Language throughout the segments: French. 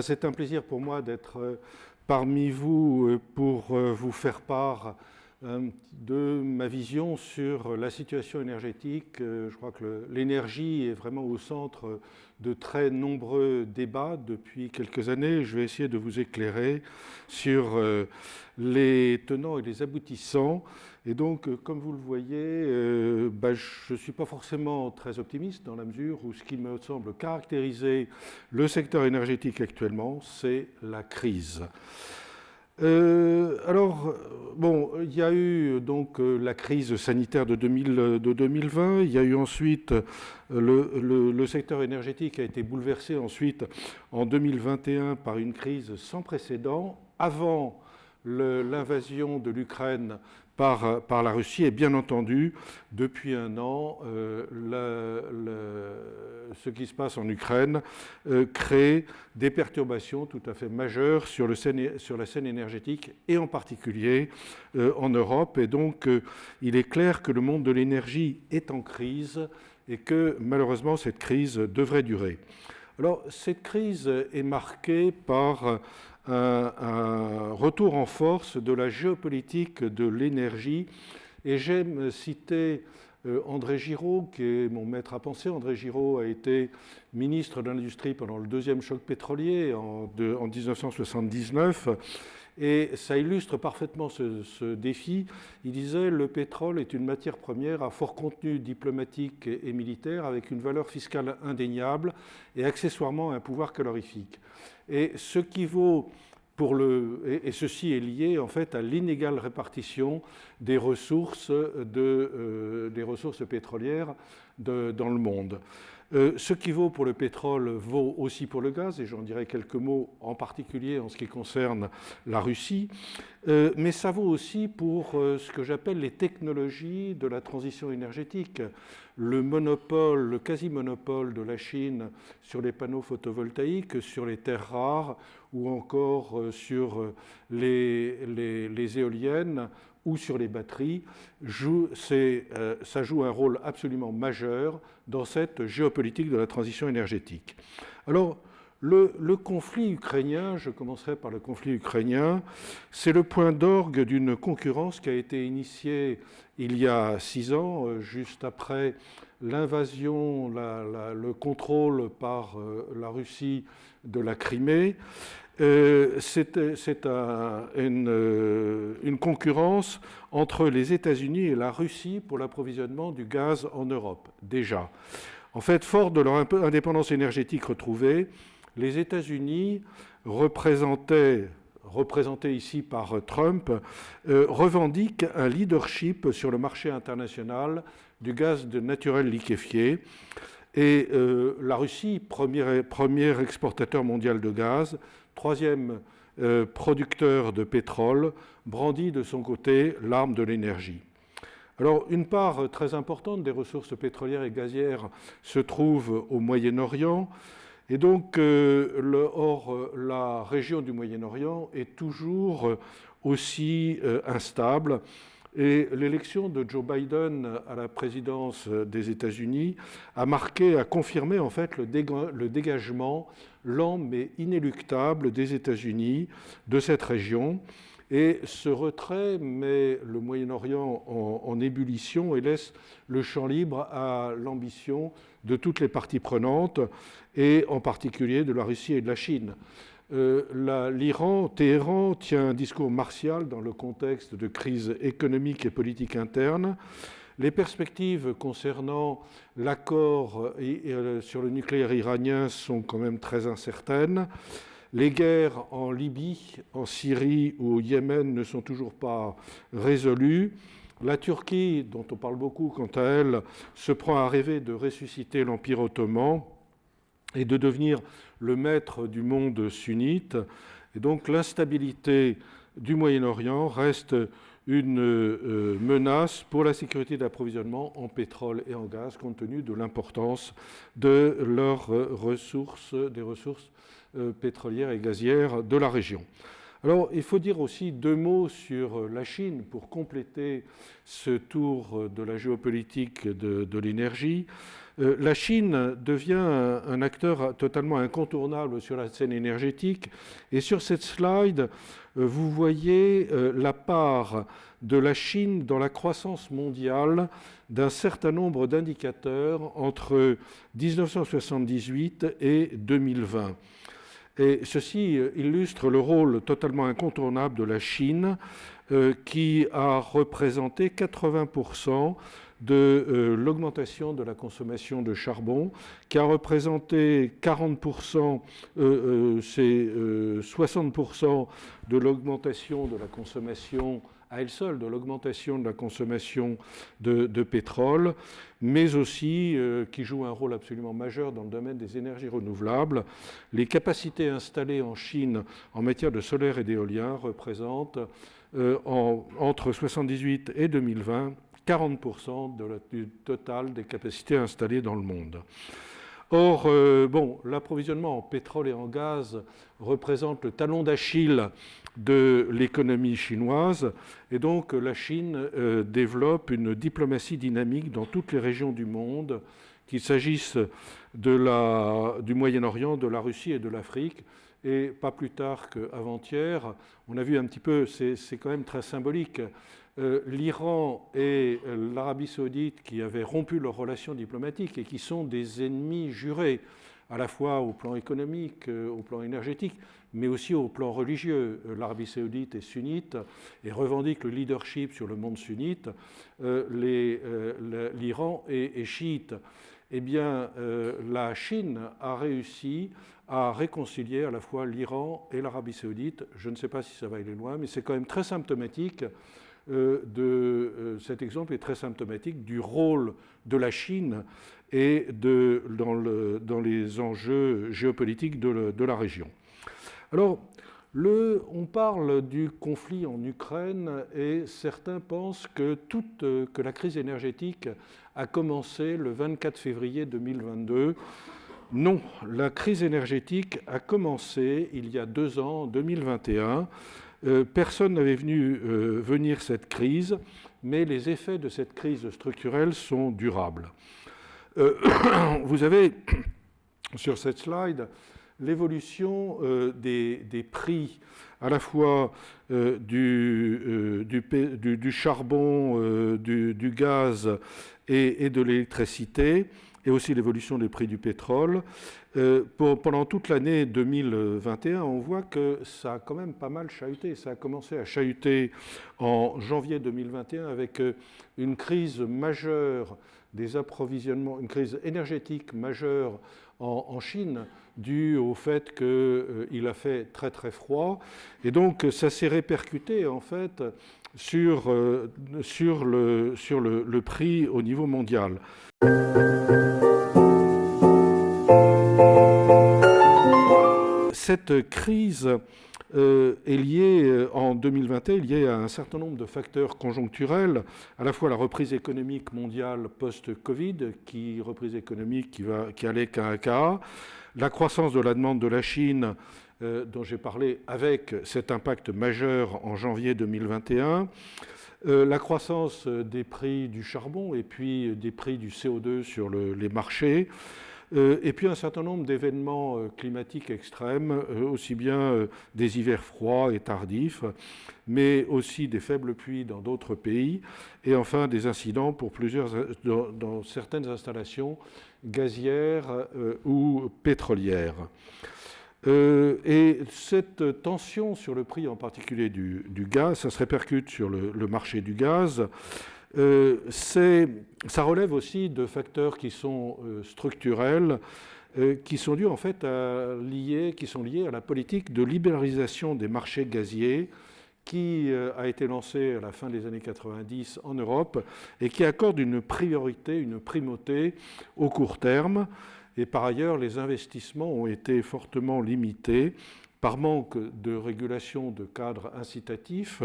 C'est un plaisir pour moi d'être parmi vous pour vous faire part de ma vision sur la situation énergétique. Je crois que l'énergie est vraiment au centre de très nombreux débats depuis quelques années. Je vais essayer de vous éclairer sur les tenants et les aboutissants. Et donc, comme vous le voyez, je ne suis pas forcément très optimiste dans la mesure où ce qui me semble caractériser le secteur énergétique actuellement, c'est la crise. Il y a eu donc la crise sanitaire de 2020. Il y a eu ensuite le secteur énergétique a été bouleversé ensuite en 2021 par une crise sans précédent. Avant l'invasion de l'Ukraine par la Russie, et bien entendu, depuis un an, ce qui se passe en Ukraine crée des perturbations tout à fait majeures sur la scène énergétique, et en particulier en Europe. Et donc, il est clair que le monde de l'énergie est en crise et que, malheureusement, cette crise devrait durer. Alors, cette crise est marquée par un retour en force de la géopolitique de l'énergie. Et j'aime citer André Giraud, qui est mon maître à penser. André Giraud a été ministre de l'Industrie pendant le deuxième choc pétrolier en 1979. Et ça illustre parfaitement ce défi. Il disait « Le pétrole est une matière première à fort contenu diplomatique et militaire, avec une valeur fiscale indéniable et accessoirement un pouvoir calorifique. » Et ce qui vaut et ceci est lié en fait à l'inégale répartition des ressources pétrolières dans le monde. Ce qui vaut pour le pétrole vaut aussi pour le gaz, et j'en dirai quelques mots en particulier en ce qui concerne la Russie, mais ça vaut aussi pour ce que j'appelle les technologies de la transition énergétique. Le quasi-monopole de la Chine sur les panneaux photovoltaïques, sur les terres rares ou encore sur les éoliennes ou sur les batteries, ça joue un rôle absolument majeur dans cette géopolitique de la transition énergétique. Alors, le conflit ukrainien, je commencerai par le conflit ukrainien, c'est le point d'orgue d'une concurrence qui a été initiée il y a 6 ans, juste après l'invasion, le contrôle par la Russie de la Crimée. C'est une concurrence entre les États-Unis et la Russie pour l'approvisionnement du gaz en Europe, déjà. En fait, fort de leur indépendance énergétique retrouvée, les États-Unis représentés ici par Trump, revendiquent un leadership sur le marché international du gaz naturel liquéfié. Et la Russie, premier exportateur mondial de gaz, troisième producteur de pétrole, brandit de son côté l'arme de l'énergie. Alors, une part très importante des ressources pétrolières et gazières se trouve au Moyen-Orient. Et donc, la région du Moyen-Orient est toujours aussi instable. Et l'élection de Joe Biden à la présidence des États-Unis a confirmé en fait le dégagement lent mais inéluctable des États-Unis de cette région. Et ce retrait met le Moyen-Orient en ébullition et laisse le champ libre à l'ambition de toutes les parties prenantes, et en particulier de la Russie et de la Chine. Téhéran tient un discours martial dans le contexte de crise économique et politique interne. Les perspectives concernant l'accord sur le nucléaire iranien sont quand même très incertaines. Les guerres en Libye, en Syrie ou au Yémen ne sont toujours pas résolues. La Turquie, dont on parle beaucoup quant à elle, se prend à rêver de ressusciter l'Empire ottoman et de devenir le maître du monde sunnite. Et donc l'instabilité du Moyen-Orient reste une menace pour la sécurité d'approvisionnement en pétrole et en gaz, compte tenu de l'importance de des ressources pétrolières et gazières de la région. Alors, il faut dire aussi deux mots sur la Chine pour compléter ce tour de la géopolitique de l'énergie. La Chine devient un acteur totalement incontournable sur la scène énergétique. Et sur cette slide, vous voyez la part de la Chine dans la croissance mondiale d'un certain nombre d'indicateurs entre 1978 et 2020. Et ceci illustre le rôle totalement incontournable de la Chine, qui a représenté 80% de l'augmentation de la consommation de charbon, qui a représenté 40%, c'est 60% de l'augmentation de la consommation à elle seule, de l'augmentation de la consommation de pétrole, mais aussi qui joue un rôle absolument majeur dans le domaine des énergies renouvelables. Les capacités installées en Chine en matière de solaire et d'éolien représentent entre 1978 et 2020 40% du total des capacités installées dans le monde. Or, l'approvisionnement en pétrole et en gaz représente le talon d'Achille de l'économie chinoise, et donc la Chine développe une diplomatie dynamique dans toutes les régions du monde, qu'il s'agisse du Moyen-Orient, de la Russie et de l'Afrique. Et pas plus tard qu'avant-hier, on a vu un petit peu, c'est quand même très symbolique, l'Iran et l'Arabie saoudite qui avaient rompu leurs relations diplomatiques et qui sont des ennemis jurés, à la fois au plan économique, au plan énergétique, mais aussi au plan religieux. L'Arabie saoudite est sunnite et revendique le leadership sur le monde sunnite. L'Iran est chiite. Eh bien, la Chine a réussi à réconcilier à la fois l'Iran et l'Arabie saoudite. Je ne sais pas si ça va aller loin, mais c'est quand même très symptomatique cet exemple est très symptomatique du rôle de la Chine et dans les enjeux géopolitiques de la région. Alors, on parle du conflit en Ukraine et certains pensent que la crise énergétique a commencé le 24 février 2022. Non, la crise énergétique a commencé il y a 2 ans, en 2021. Personne n'avait vu venir cette crise, mais les effets de cette crise structurelle sont durables. Vous avez sur cette slide l'évolution des prix à la fois du charbon, du gaz et de l'électricité, et aussi l'évolution des prix du pétrole. Pendant toute l'année 2021, on voit que ça a quand même pas mal chahuté. Ça a commencé à chahuter en janvier 2021 avec une crise majeure des approvisionnements, une crise énergétique majeure en Chine, due au fait qu'il a fait très très froid. Et donc ça s'est répercuté en fait sur le prix au niveau mondial. Cette crise est liée, en 2021, liée à un certain nombre de facteurs conjoncturels, à la fois la reprise économique mondiale post-Covid, reprise économique qui allait qu'à un cas, la croissance de la demande de la Chine, dont j'ai parlé avec cet impact majeur en janvier 2021, la croissance des prix du charbon et puis des prix du CO2 sur les marchés, et puis un certain nombre d'événements climatiques extrêmes, aussi bien des hivers froids et tardifs, mais aussi des faibles pluies dans d'autres pays, et enfin des incidents dans certaines installations gazières ou pétrolières. Et cette tension sur le prix en particulier du gaz, ça se répercute sur le marché du gaz. Ça relève aussi de facteurs qui sont structurels, qui sont dus en fait qui sont liés à la politique de libéralisation des marchés gaziers qui a été lancée à la fin des années 90 en Europe et qui accorde une priorité, une primauté au court terme. Et par ailleurs, les investissements ont été fortement limités par manque de régulation de cadre incitatif,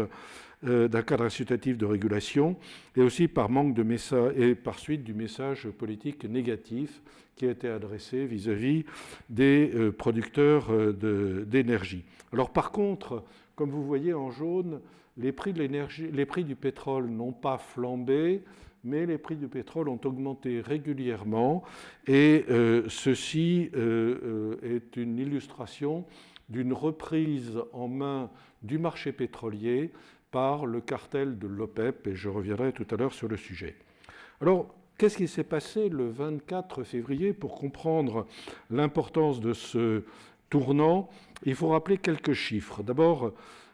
d'un cadre incitatif de régulation, et aussi par manque de message et par suite du message politique négatif qui a été adressé vis-à-vis des producteurs d'énergie. Alors par contre, comme vous voyez en jaune, les prix du pétrole n'ont pas flambé, mais les prix du pétrole ont augmenté régulièrement, et ceci est une illustration d'une reprise en main du marché pétrolier par le cartel de l'OPEP, et je reviendrai tout à l'heure sur le sujet. Alors, qu'est-ce qui s'est passé le 24 février? Pour comprendre l'importance de ce tournant, il faut rappeler quelques chiffres. D'abord,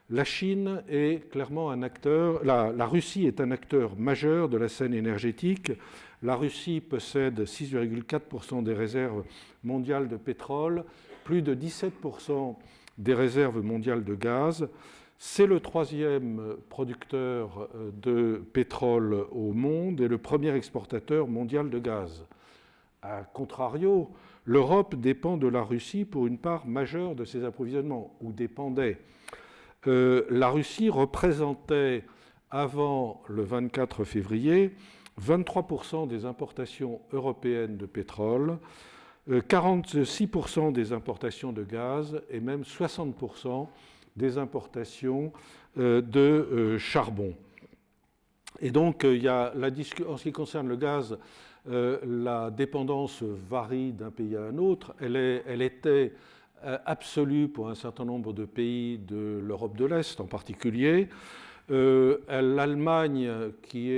la Chine est clairement un acteur, la Russie est un acteur majeur de la scène énergétique. La Russie possède 6,4% des réserves mondiales de pétrole, plus de 17% des réserves mondiales de gaz. C'est le troisième producteur de pétrole au monde et le premier exportateur mondial de gaz. A contrario, l'Europe dépend de la Russie pour une part majeure de ses approvisionnements, ou dépendait. La Russie représentait, avant le 24 février, 23% des importations européennes de pétrole, 46% des importations de gaz et même 60% des importations de charbon. Et donc, il y a en ce qui concerne le gaz, la dépendance varie d'un pays à un autre. Elle était absolue pour un certain nombre de pays de l'Europe de l'Est en particulier. L'Allemagne, qui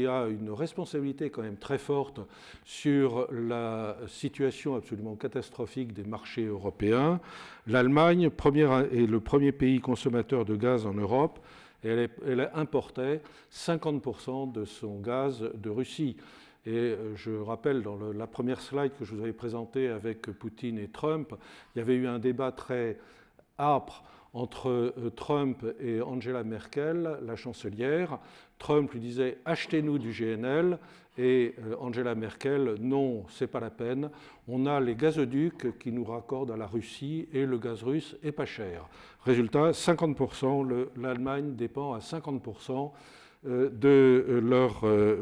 a une responsabilité quand même très forte sur la situation absolument catastrophique des marchés européens. L'Allemagne est le premier pays consommateur de gaz en Europe, et elle importait 50% de son gaz de Russie. Et je rappelle, dans la première slide que je vous avais présentée avec Poutine et Trump, il y avait eu un débat très âpre entre Trump et Angela Merkel, la chancelière. Trump lui disait « achetez-nous du GNL » et Angela Merkel « non, c'est pas la peine, on a les gazoducs qui nous raccordent à la Russie et le gaz russe est pas cher ». Résultat, 50%, l'Allemagne dépend à 50%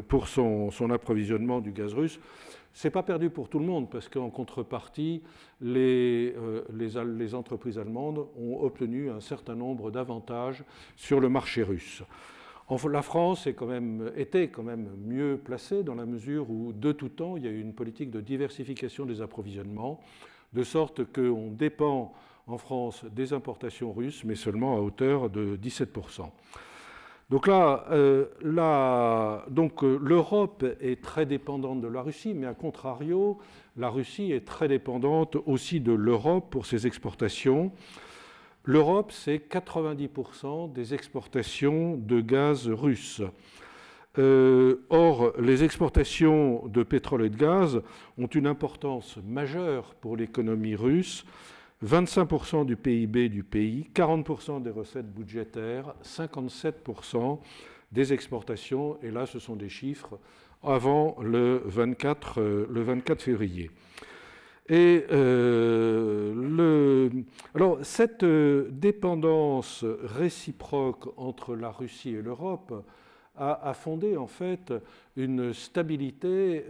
pour son approvisionnement du gaz russe. Ce n'est pas perdu pour tout le monde, parce qu'en contrepartie, les entreprises allemandes ont obtenu un certain nombre d'avantages sur le marché russe. La France était quand même mieux placée dans la mesure où, de tout temps, il y a eu une politique de diversification des approvisionnements, de sorte qu'on dépend en France des importations russes, mais seulement à hauteur de 17%. Donc là, l'Europe est très dépendante de la Russie, mais à contrario, la Russie est très dépendante aussi de l'Europe pour ses exportations. L'Europe, c'est 90% des exportations de gaz russe. Or, les exportations de pétrole et de gaz ont une importance majeure pour l'économie russe. 25% du PIB du pays, 40% des recettes budgétaires, 57% des exportations, et là ce sont des chiffres avant le 24 février. Et alors cette dépendance réciproque entre la Russie et l'Europe a fondé en fait une stabilité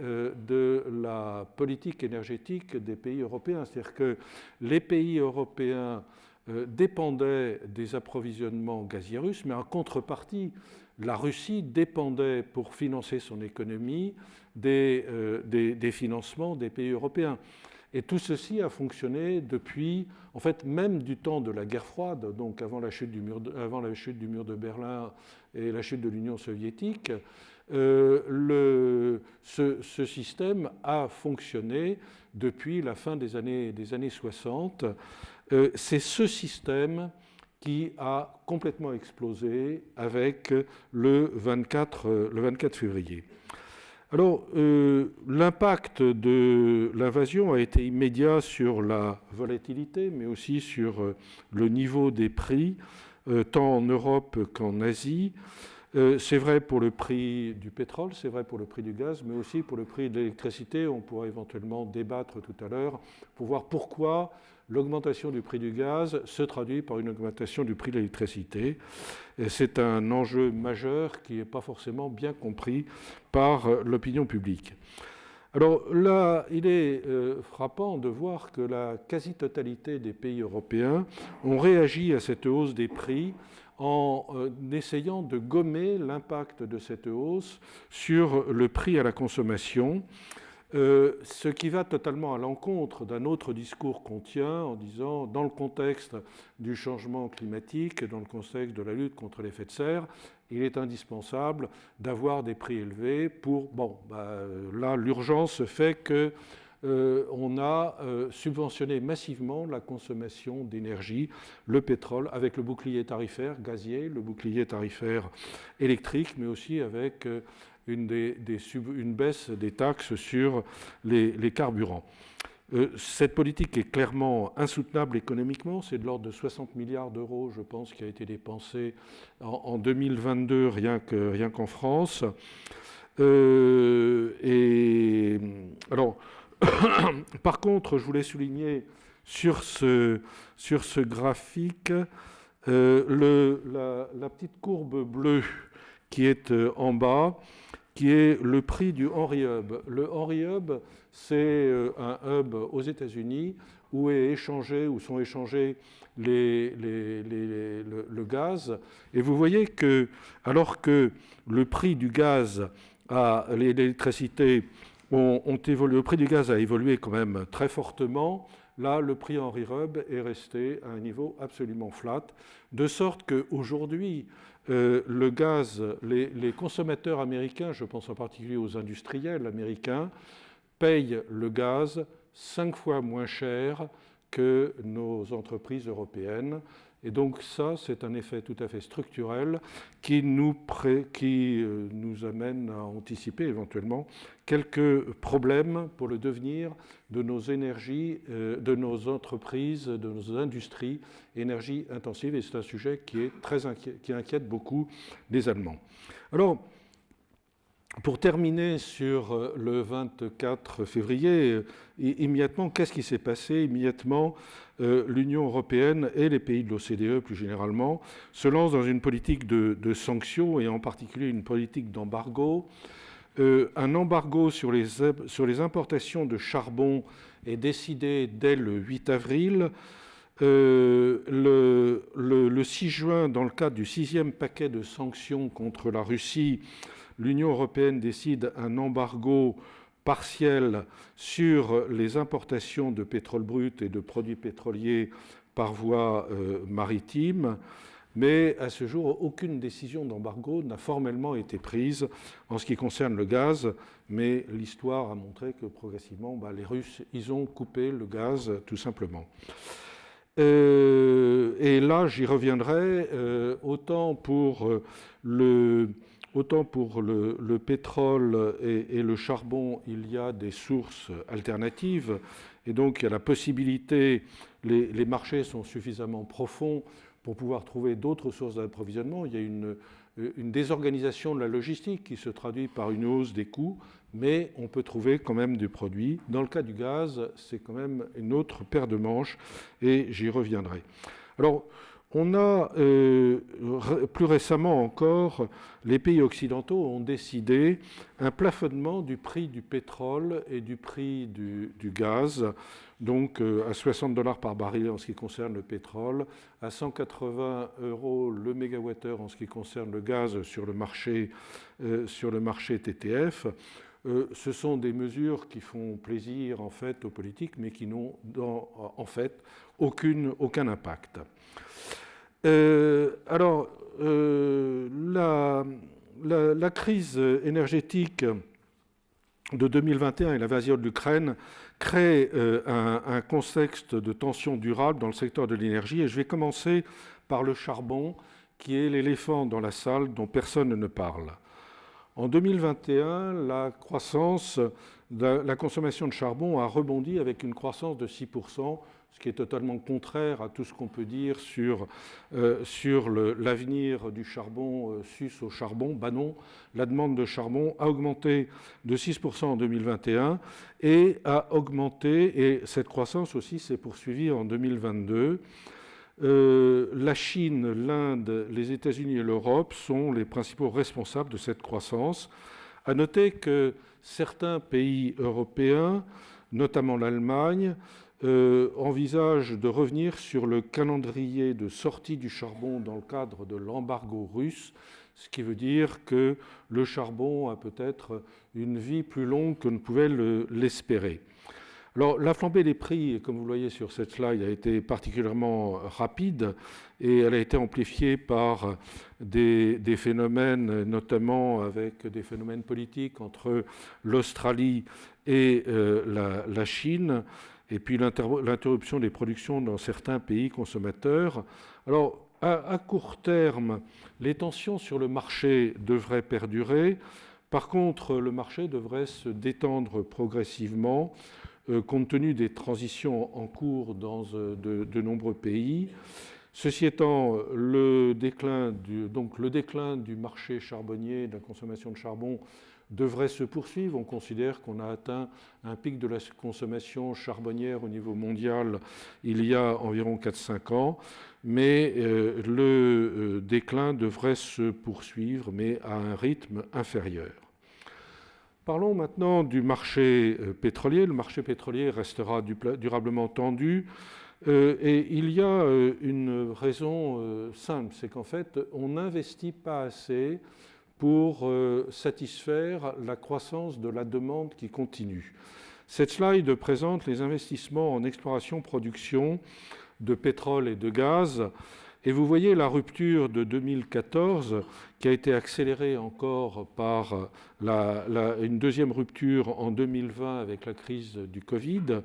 de la politique énergétique des pays européens. C'est-à-dire que les pays européens dépendaient des approvisionnements gaziers russes, mais en contrepartie, la Russie dépendait pour financer son économie des financements des pays européens. Et tout ceci a fonctionné depuis, en fait, même du temps de la guerre froide, donc avant la chute du mur de Berlin et la chute de l'Union soviétique. Ce système a fonctionné depuis la fin des années 60. C'est ce système qui a complètement explosé avec le 24 février. Alors, l'impact de l'invasion a été immédiat sur la volatilité, mais aussi sur le niveau des prix, tant en Europe qu'en Asie. C'est vrai pour le prix du pétrole, c'est vrai pour le prix du gaz, mais aussi pour le prix de l'électricité. On pourra éventuellement débattre tout à l'heure pour voir pourquoi l'augmentation du prix du gaz se traduit par une augmentation du prix de l'électricité. Et c'est un enjeu majeur qui n'est pas forcément bien compris par l'opinion publique. Alors là, il est frappant de voir que la quasi-totalité des pays européens ont réagi à cette hausse des prix en essayant de gommer l'impact de cette hausse sur le prix à la consommation, ce qui va totalement à l'encontre d'un autre discours qu'on tient en disant, dans le contexte du changement climatique, dans le contexte de la lutte contre l'effet de serre, il est indispensable d'avoir des prix élevés pour... Bon, là, l'urgence fait qu'on a subventionné massivement la consommation d'énergie, le pétrole, avec le bouclier tarifaire gazier, le bouclier tarifaire électrique, mais aussi avec une baisse des taxes sur les carburants. Cette politique est clairement insoutenable économiquement. C'est de l'ordre de 60 milliards d'euros, je pense, qui a été dépensé en 2022 rien qu'en France. Alors, par contre, je voulais souligner sur ce graphique la petite courbe bleue qui est en bas, qui est le prix du Henry Hub. Le Henry Hub, c'est un hub aux États-Unis où sont échangés le gaz. Et vous voyez que, alors que le prix du gaz l'électricité ont évolué, le prix du gaz a évolué quand même très fortement. Là, le prix Henry Hub est resté à un niveau absolument flat, de sorte qu'aujourd'hui, le gaz, les consommateurs américains, je pense en particulier aux industriels américains, payent le gaz 5 fois moins cher que nos entreprises européennes. Et donc ça, c'est un effet tout à fait structurel qui nous amène à anticiper éventuellement quelques problèmes pour le devenir de nos énergies, de nos entreprises, de nos industries énergie intensives. Et c'est un sujet qui inquiète beaucoup les Allemands. Alors, pour terminer sur le 24 février, immédiatement, qu'est-ce qui s'est passé? Immédiatement, l'Union européenne et les pays de l'OCDE, plus généralement, se lancent dans une politique de sanctions, et en particulier une politique d'embargo. Un embargo sur les importations de charbon est décidé dès le 8 avril. Le 6 juin, dans le cadre du 6e paquet de sanctions contre la Russie, l'Union européenne décide un embargo partiel sur les importations de pétrole brut et de produits pétroliers par voie maritime. Mais à ce jour, aucune décision d'embargo n'a formellement été prise en ce qui concerne le gaz. Mais l'histoire a montré que progressivement, les Russes, ils ont coupé le gaz tout simplement. Et là, j'y reviendrai, autant pour le pétrole et le charbon, il y a des sources alternatives. Et donc, il y a la possibilité, les marchés sont suffisamment profonds pour pouvoir trouver d'autres sources d'approvisionnement. Il y a une désorganisation de la logistique qui se traduit par une hausse des coûts, mais on peut trouver quand même du produit. Dans le cas du gaz, c'est quand même une autre paire de manches, et j'y reviendrai. Alors, on a, plus récemment encore, les pays occidentaux ont décidé un plafonnement du prix du pétrole et du prix du gaz, donc à $60 par baril en ce qui concerne le pétrole, à 180 € le mégawattheure en ce qui concerne le gaz sur le marché TTF. Ce sont des mesures qui font plaisir en fait aux politiques, mais qui n'ont en fait aucun impact. Alors, la crise énergétique de 2021 et l'invasion de l'Ukraine créent un contexte de tension durable dans le secteur de l'énergie. Et je vais commencer par le charbon, qui est l'éléphant dans la salle dont personne ne parle. En 2021, la consommation de charbon a rebondi avec une croissance de 6%, ce qui est totalement contraire à tout ce qu'on peut dire sur l'avenir du charbon sus au charbon. Ben non, la demande de charbon a augmenté de 6% en 2021 et a augmenté, et cette croissance aussi s'est poursuivie en 2022. La Chine, l'Inde, les États-Unis et l'Europe sont les principaux responsables de cette croissance. À noter que certains pays européens, notamment l'Allemagne, envisagent de revenir sur le calendrier de sortie du charbon dans le cadre de l'embargo russe, ce qui veut dire que le charbon a peut-être une vie plus longue que ne pouvait l'espérer. Alors, la flambée des prix, comme vous le voyez sur cette slide, a été particulièrement rapide et elle a été amplifiée par des phénomènes, notamment avec des phénomènes politiques entre l'Australie et la Chine, et puis l'interruption des productions dans certains pays consommateurs. Alors, à court terme, les tensions sur le marché devraient perdurer. Par contre, le marché devrait se détendre progressivement compte tenu des transitions en cours dans de nombreux pays. Ceci étant, le déclin du marché charbonnier, de la consommation de charbon, devrait se poursuivre. On considère qu'on a atteint un pic de la consommation charbonnière au niveau mondial il y a environ 4-5 ans, mais le déclin devrait se poursuivre, mais à un rythme inférieur. Parlons maintenant du marché pétrolier. Le marché pétrolier restera durablement tendu. Et il y a une raison simple, c'est qu'en fait, on n'investit pas assez pour satisfaire la croissance de la demande qui continue. Cette slide présente les investissements en exploration-production de pétrole et de gaz. Et vous voyez la rupture de 2014 qui a été accélérée encore par une deuxième rupture en 2020 avec la crise du Covid.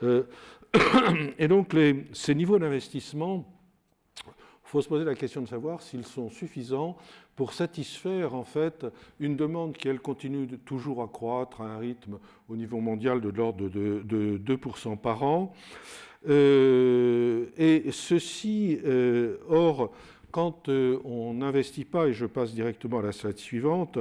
Et donc ces niveaux d'investissement, il faut se poser la question de savoir s'ils sont suffisants pour satisfaire en fait une demande qui, elle, continue toujours à croître à un rythme au niveau mondial de l'ordre de 2% par an. Et ceci, or, quand on n'investit pas, et je passe directement à la slide suivante,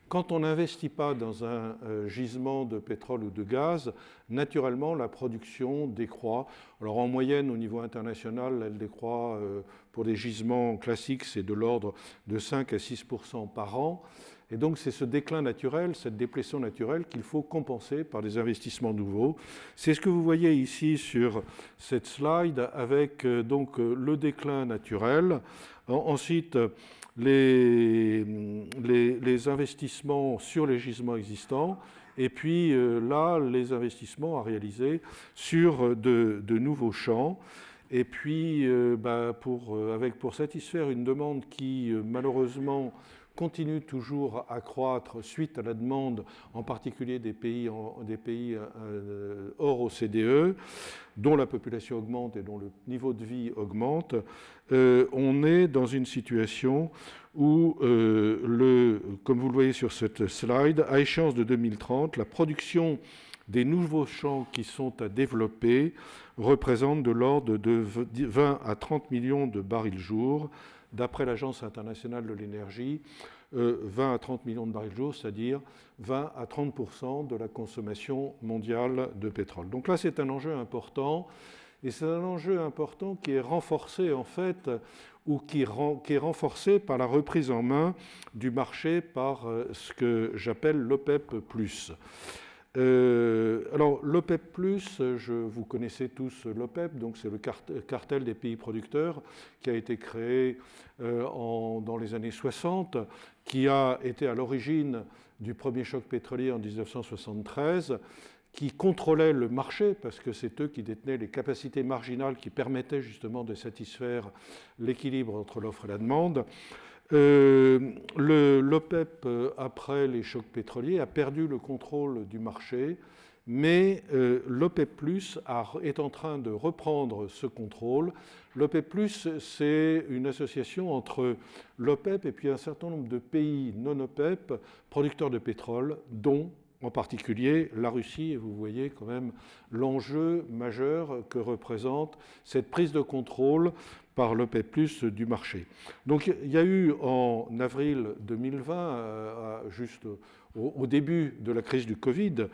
quand on n'investit pas dans un gisement de pétrole ou de gaz, naturellement la production décroît. Alors en moyenne, au niveau international, elle décroît pour des gisements classiques, c'est de l'ordre de 5 à 6% par an. Et donc c'est ce déclin naturel, cette déplétion naturelle qu'il faut compenser par des investissements nouveaux. C'est ce que vous voyez ici sur cette slide avec donc le déclin naturel. Ensuite, les investissements sur les gisements existants et puis là, les investissements à réaliser sur de nouveaux champs. Et puis, pour satisfaire une demande qui, malheureusement, continue toujours à croître suite à la demande, en particulier des pays hors OCDE, dont la population augmente et dont le niveau de vie augmente, on est dans une situation où, comme vous le voyez sur cette slide, à échéance de 2030, la production des nouveaux champs qui sont à développer représente de l'ordre de 20 à 30 millions de barils jour. D'après l'Agence internationale de l'énergie, 20 à 30 millions de barils jour, c'est-à-dire 20 à 30% de la consommation mondiale de pétrole. Donc là, c'est un enjeu important, et c'est un enjeu important qui est renforcé en fait, ou qui est renforcé par la reprise en main du marché par ce que j'appelle l'OPEP+. Alors l'OPEP+, vous connaissez tous l'OPEP, donc c'est le cartel des pays producteurs qui a été créé dans les années 60, qui a été à l'origine du premier choc pétrolier en 1973, qui contrôlait le marché parce que c'est eux qui détenaient les capacités marginales qui permettaient justement de satisfaire l'équilibre entre l'offre et la demande. L'OPEP, après les chocs pétroliers, a perdu le contrôle du marché, mais l'OPEP+, est en train de reprendre ce contrôle. L'OPEP+, c'est une association entre l'OPEP et puis un certain nombre de pays non-OPEP, producteurs de pétrole, dont en particulier la Russie, et vous voyez quand même l'enjeu majeur que représente cette prise de contrôle par l'OPEP+ du marché. Donc il y a eu en avril 2020, juste au début de la crise du Covid,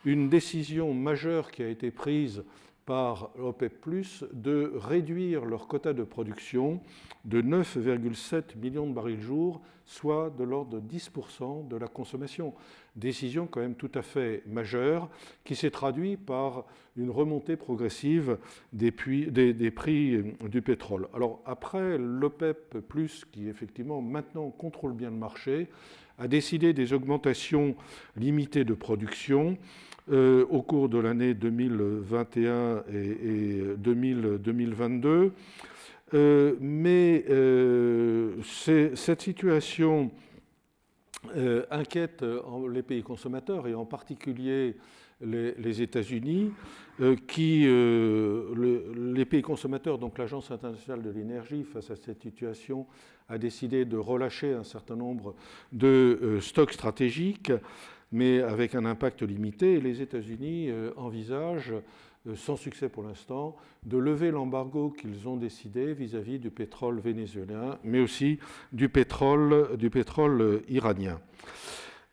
une décision majeure qui a été prise par l'OPEP+, de réduire leur quota de production de 9,7 millions de barils jour, soit de l'ordre de 10% de la consommation. Décision quand même tout à fait majeure qui s'est traduite par une remontée progressive des prix du pétrole. Alors après, l'OPEP+, qui effectivement maintenant contrôle bien le marché, a décidé des augmentations limitées de production au cours de l'année 2021 et 2022. Mais cette situation inquiète les pays consommateurs et en particulier les États-Unis, les pays consommateurs, donc l'Agence internationale de l'énergie, face à cette situation, a décidé de relâcher un certain nombre de stocks stratégiques, mais avec un impact limité. Et les États-Unis envisagent, sans succès pour l'instant, de lever l'embargo qu'ils ont décidé vis-à-vis du pétrole vénézuélien, mais aussi du pétrole iranien.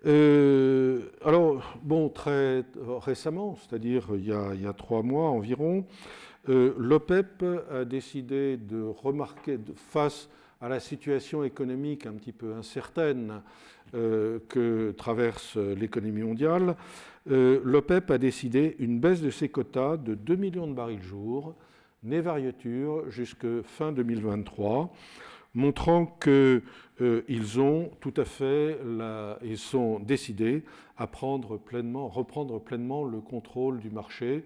Alors, bon, très récemment, c'est-à-dire il y a 3 mois environ, l'OPEP a décidé de remarquer, face à la situation économique un petit peu incertaine que traverse l'économie mondiale, l'OPEP a décidé une baisse de ses quotas de 2 millions de barils jour, nez variature, jusqu'à fin 2023, montrant qu'ils ont tout à fait, ils sont décidés à reprendre pleinement le contrôle du marché.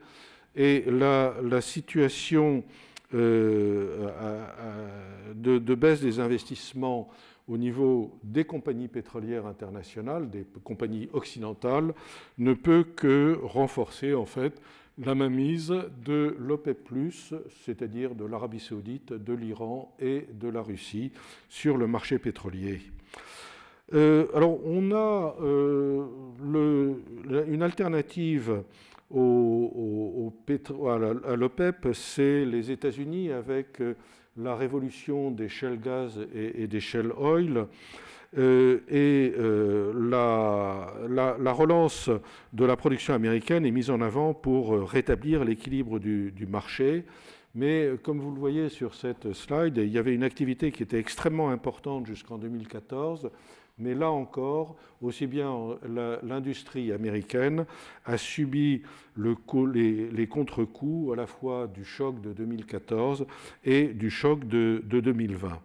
Et la situation de baisse des investissements au niveau des compagnies pétrolières internationales, des compagnies occidentales, ne peut que renforcer en fait la mainmise de l'OPEP+, c'est-à-dire de l'Arabie saoudite, de l'Iran et de la Russie sur le marché pétrolier. Alors on a une alternative à l'OPEP, c'est les États-Unis avec la révolution des shale gas et des shale oil. La relance de la production américaine est mise en avant pour rétablir l'équilibre du marché. Mais comme vous le voyez sur cette slide, il y avait une activité qui était extrêmement importante jusqu'en 2014. Mais là encore, aussi bien l'industrie américaine a subi les contre-coups à la fois du choc de 2014 et du choc de 2020.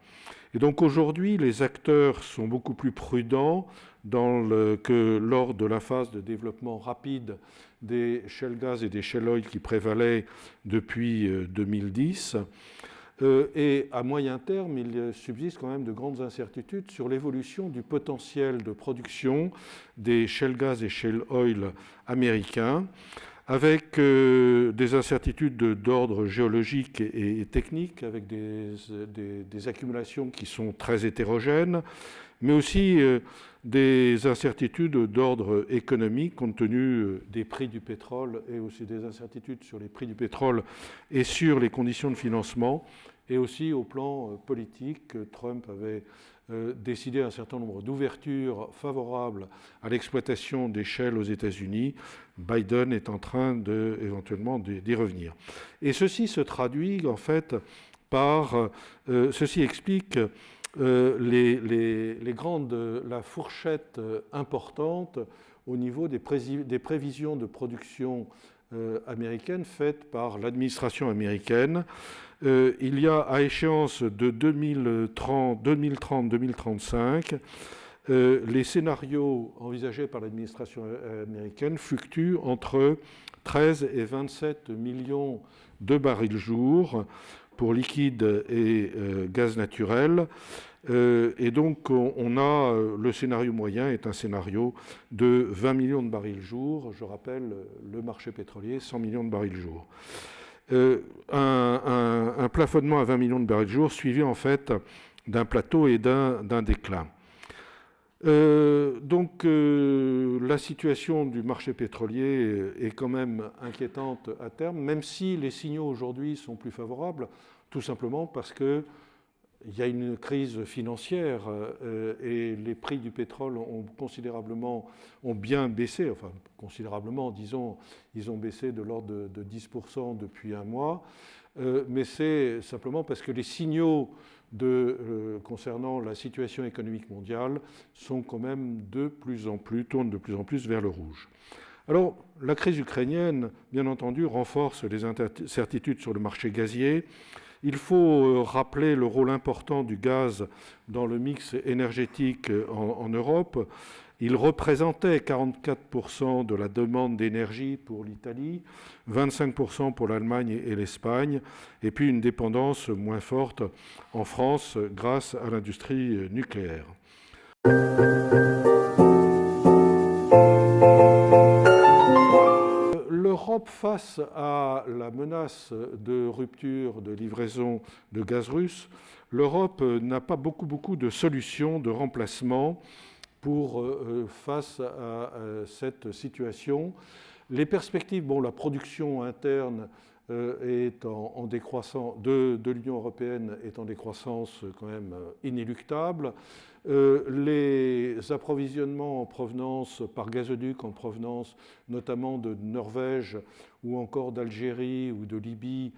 Et donc aujourd'hui, les acteurs sont beaucoup plus prudents que lors de la phase de développement rapide des shale gas et des shale oil qui prévalaient depuis 2010. Et à moyen terme, il subsiste quand même de grandes incertitudes sur l'évolution du potentiel de production des shale gas et shale oil américains, avec des incertitudes d'ordre géologique et technique, avec des accumulations qui sont très hétérogènes, mais aussi des incertitudes d'ordre économique compte tenu des prix du pétrole et aussi des incertitudes sur les prix du pétrole et sur les conditions de financement. Et aussi au plan politique, Trump avait décidé un certain nombre d'ouvertures favorables à l'exploitation des shales aux États-Unis. Biden est en train éventuellement d'y revenir. Et ceci se traduit en fait ceci explique la fourchette importante au niveau des prévisions de production américaine faites par l'administration américaine. Il y a à échéance de 2030-2035, les scénarios envisagés par l'administration américaine fluctuent entre 13 et 27 millions de barils jour pour liquide et gaz naturel. Et donc, le scénario moyen est un scénario de 20 millions de barils jour. Je rappelle, le marché pétrolier, 100 millions de barils jour. Un plafonnement à 20 millions de barils jour suivi en fait d'un plateau et d'un déclin. La situation du marché pétrolier est quand même inquiétante à terme, même si les signaux aujourd'hui sont plus favorables, tout simplement parce qu'il y a une crise financière et les prix du pétrole ont bien baissé, enfin considérablement, disons, ils ont baissé de l'ordre de 10% depuis un mois, mais c'est simplement parce que les signaux concernant la situation économique mondiale sont quand même tournent de plus en plus vers le rouge. Alors, la crise ukrainienne, bien entendu, renforce les incertitudes sur le marché gazier. Il faut rappeler le rôle important du gaz dans le mix énergétique en Europe. Il représentait 44% de la demande d'énergie pour l'Italie, 25% pour l'Allemagne et l'Espagne, et puis une dépendance moins forte en France grâce à l'industrie nucléaire. L'Europe, face à la menace de rupture de livraison de gaz russe, l'Europe n'a pas beaucoup de solutions de remplacement face à cette situation. Les perspectives, la production interne est en décroissance, de l'Union européenne est en décroissance quand même inéluctable. Les approvisionnements en provenance par gazoduc, en provenance notamment de Norvège ou encore d'Algérie ou de Libye,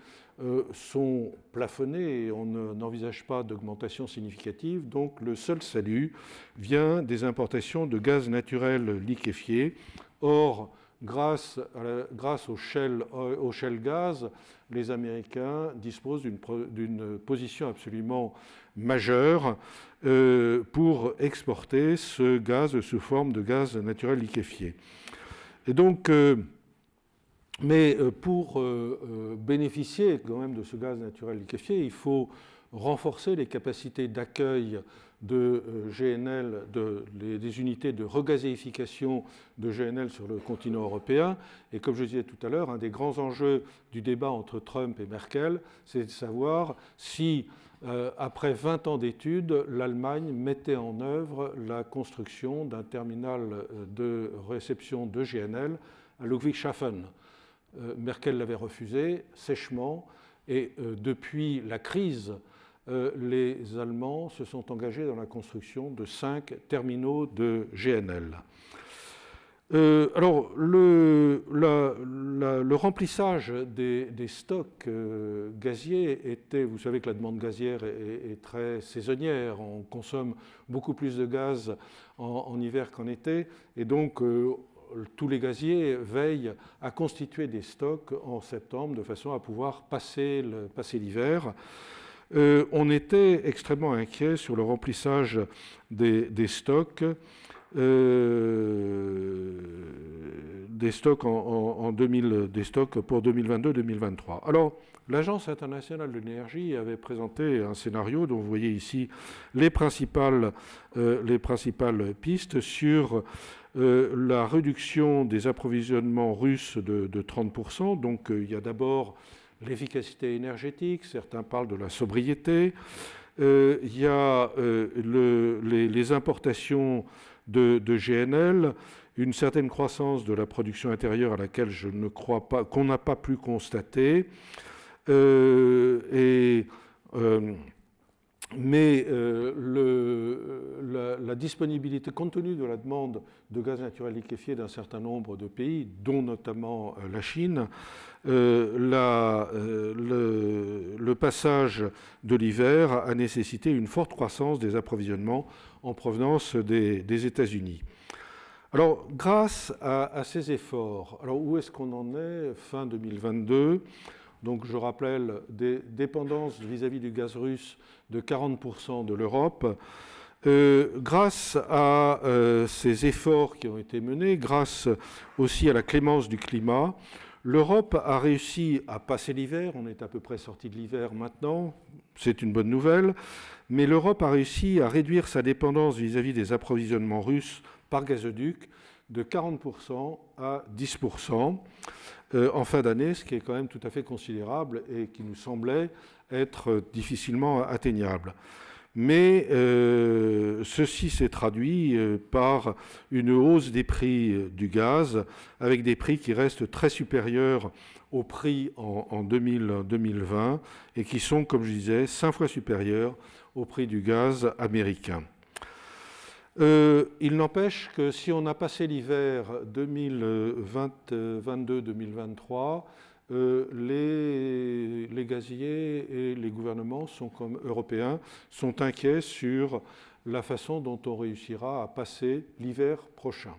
sont plafonnés et on n'envisage pas d'augmentation significative. Donc le seul salut vient des importations de gaz naturel liquéfié. Or, grâce au shale gaz, les Américains disposent d'une position absolument majeure pour exporter ce gaz sous forme de gaz naturel liquéfié. Et donc, mais pour bénéficier quand même de ce gaz naturel liquéfié, il faut renforcer les capacités d'accueil de GNL, des unités de regazéification de GNL sur le continent européen. Et comme je disais tout à l'heure, un des grands enjeux du débat entre Trump et Merkel, c'est de savoir si, après 20 ans d'études, l'Allemagne mettait en œuvre la construction d'un terminal de réception de GNL à Ludwigshafen. Merkel l'avait refusé sèchement et depuis la crise, les Allemands se sont engagés dans la construction de 5 terminaux de GNL. Alors, le remplissage des stocks gaziers était, vous savez que la demande gazière est très saisonnière, on consomme beaucoup plus de gaz en hiver qu'en été, et donc tous les gaziers veillent à constituer des stocks en septembre de façon à pouvoir passer l'hiver. On était extrêmement inquiet sur le remplissage des stocks. Des stocks pour 2022-2023. Alors, l'Agence internationale de l'énergie avait présenté un scénario dont vous voyez ici les principales pistes sur la réduction des approvisionnements russes de 30%. Donc, il y a d'abord l'efficacité énergétique, certains parlent de la sobriété. Il y a les importations de GNL, une certaine croissance de la production intérieure à laquelle je ne crois pas, qu'on n'a pas pu constater. Mais la disponibilité, compte tenu de la demande de gaz naturel liquéfié d'un certain nombre de pays, dont notamment la Chine, le passage de l'hiver a nécessité une forte croissance des approvisionnements en provenance des États-Unis. Alors, grâce à ces efforts, alors où est-ce qu'on en est fin 2022 ? Donc, je rappelle des dépendances vis-à-vis du gaz russe de 40% de l'Europe. Grâce à ces efforts qui ont été menés, grâce aussi à la clémence du climat, l'Europe a réussi à passer l'hiver. On est à peu près sorti de l'hiver maintenant, c'est une bonne nouvelle. Mais l'Europe a réussi à réduire sa dépendance vis-à-vis des approvisionnements russes par gazoduc de 40% à 10% en fin d'année, ce qui est quand même tout à fait considérable et qui nous semblait être difficilement atteignable. mais ceci s'est traduit par une hausse des prix du gaz, avec des prix qui restent très supérieurs aux prix en 2020 et qui sont, comme je disais, 5 fois supérieurs au prix du gaz américain. Il n'empêche que si on a passé l'hiver 2022-2023, les gaziers et les gouvernements européens sont inquiets sur la façon dont on réussira à passer l'hiver prochain.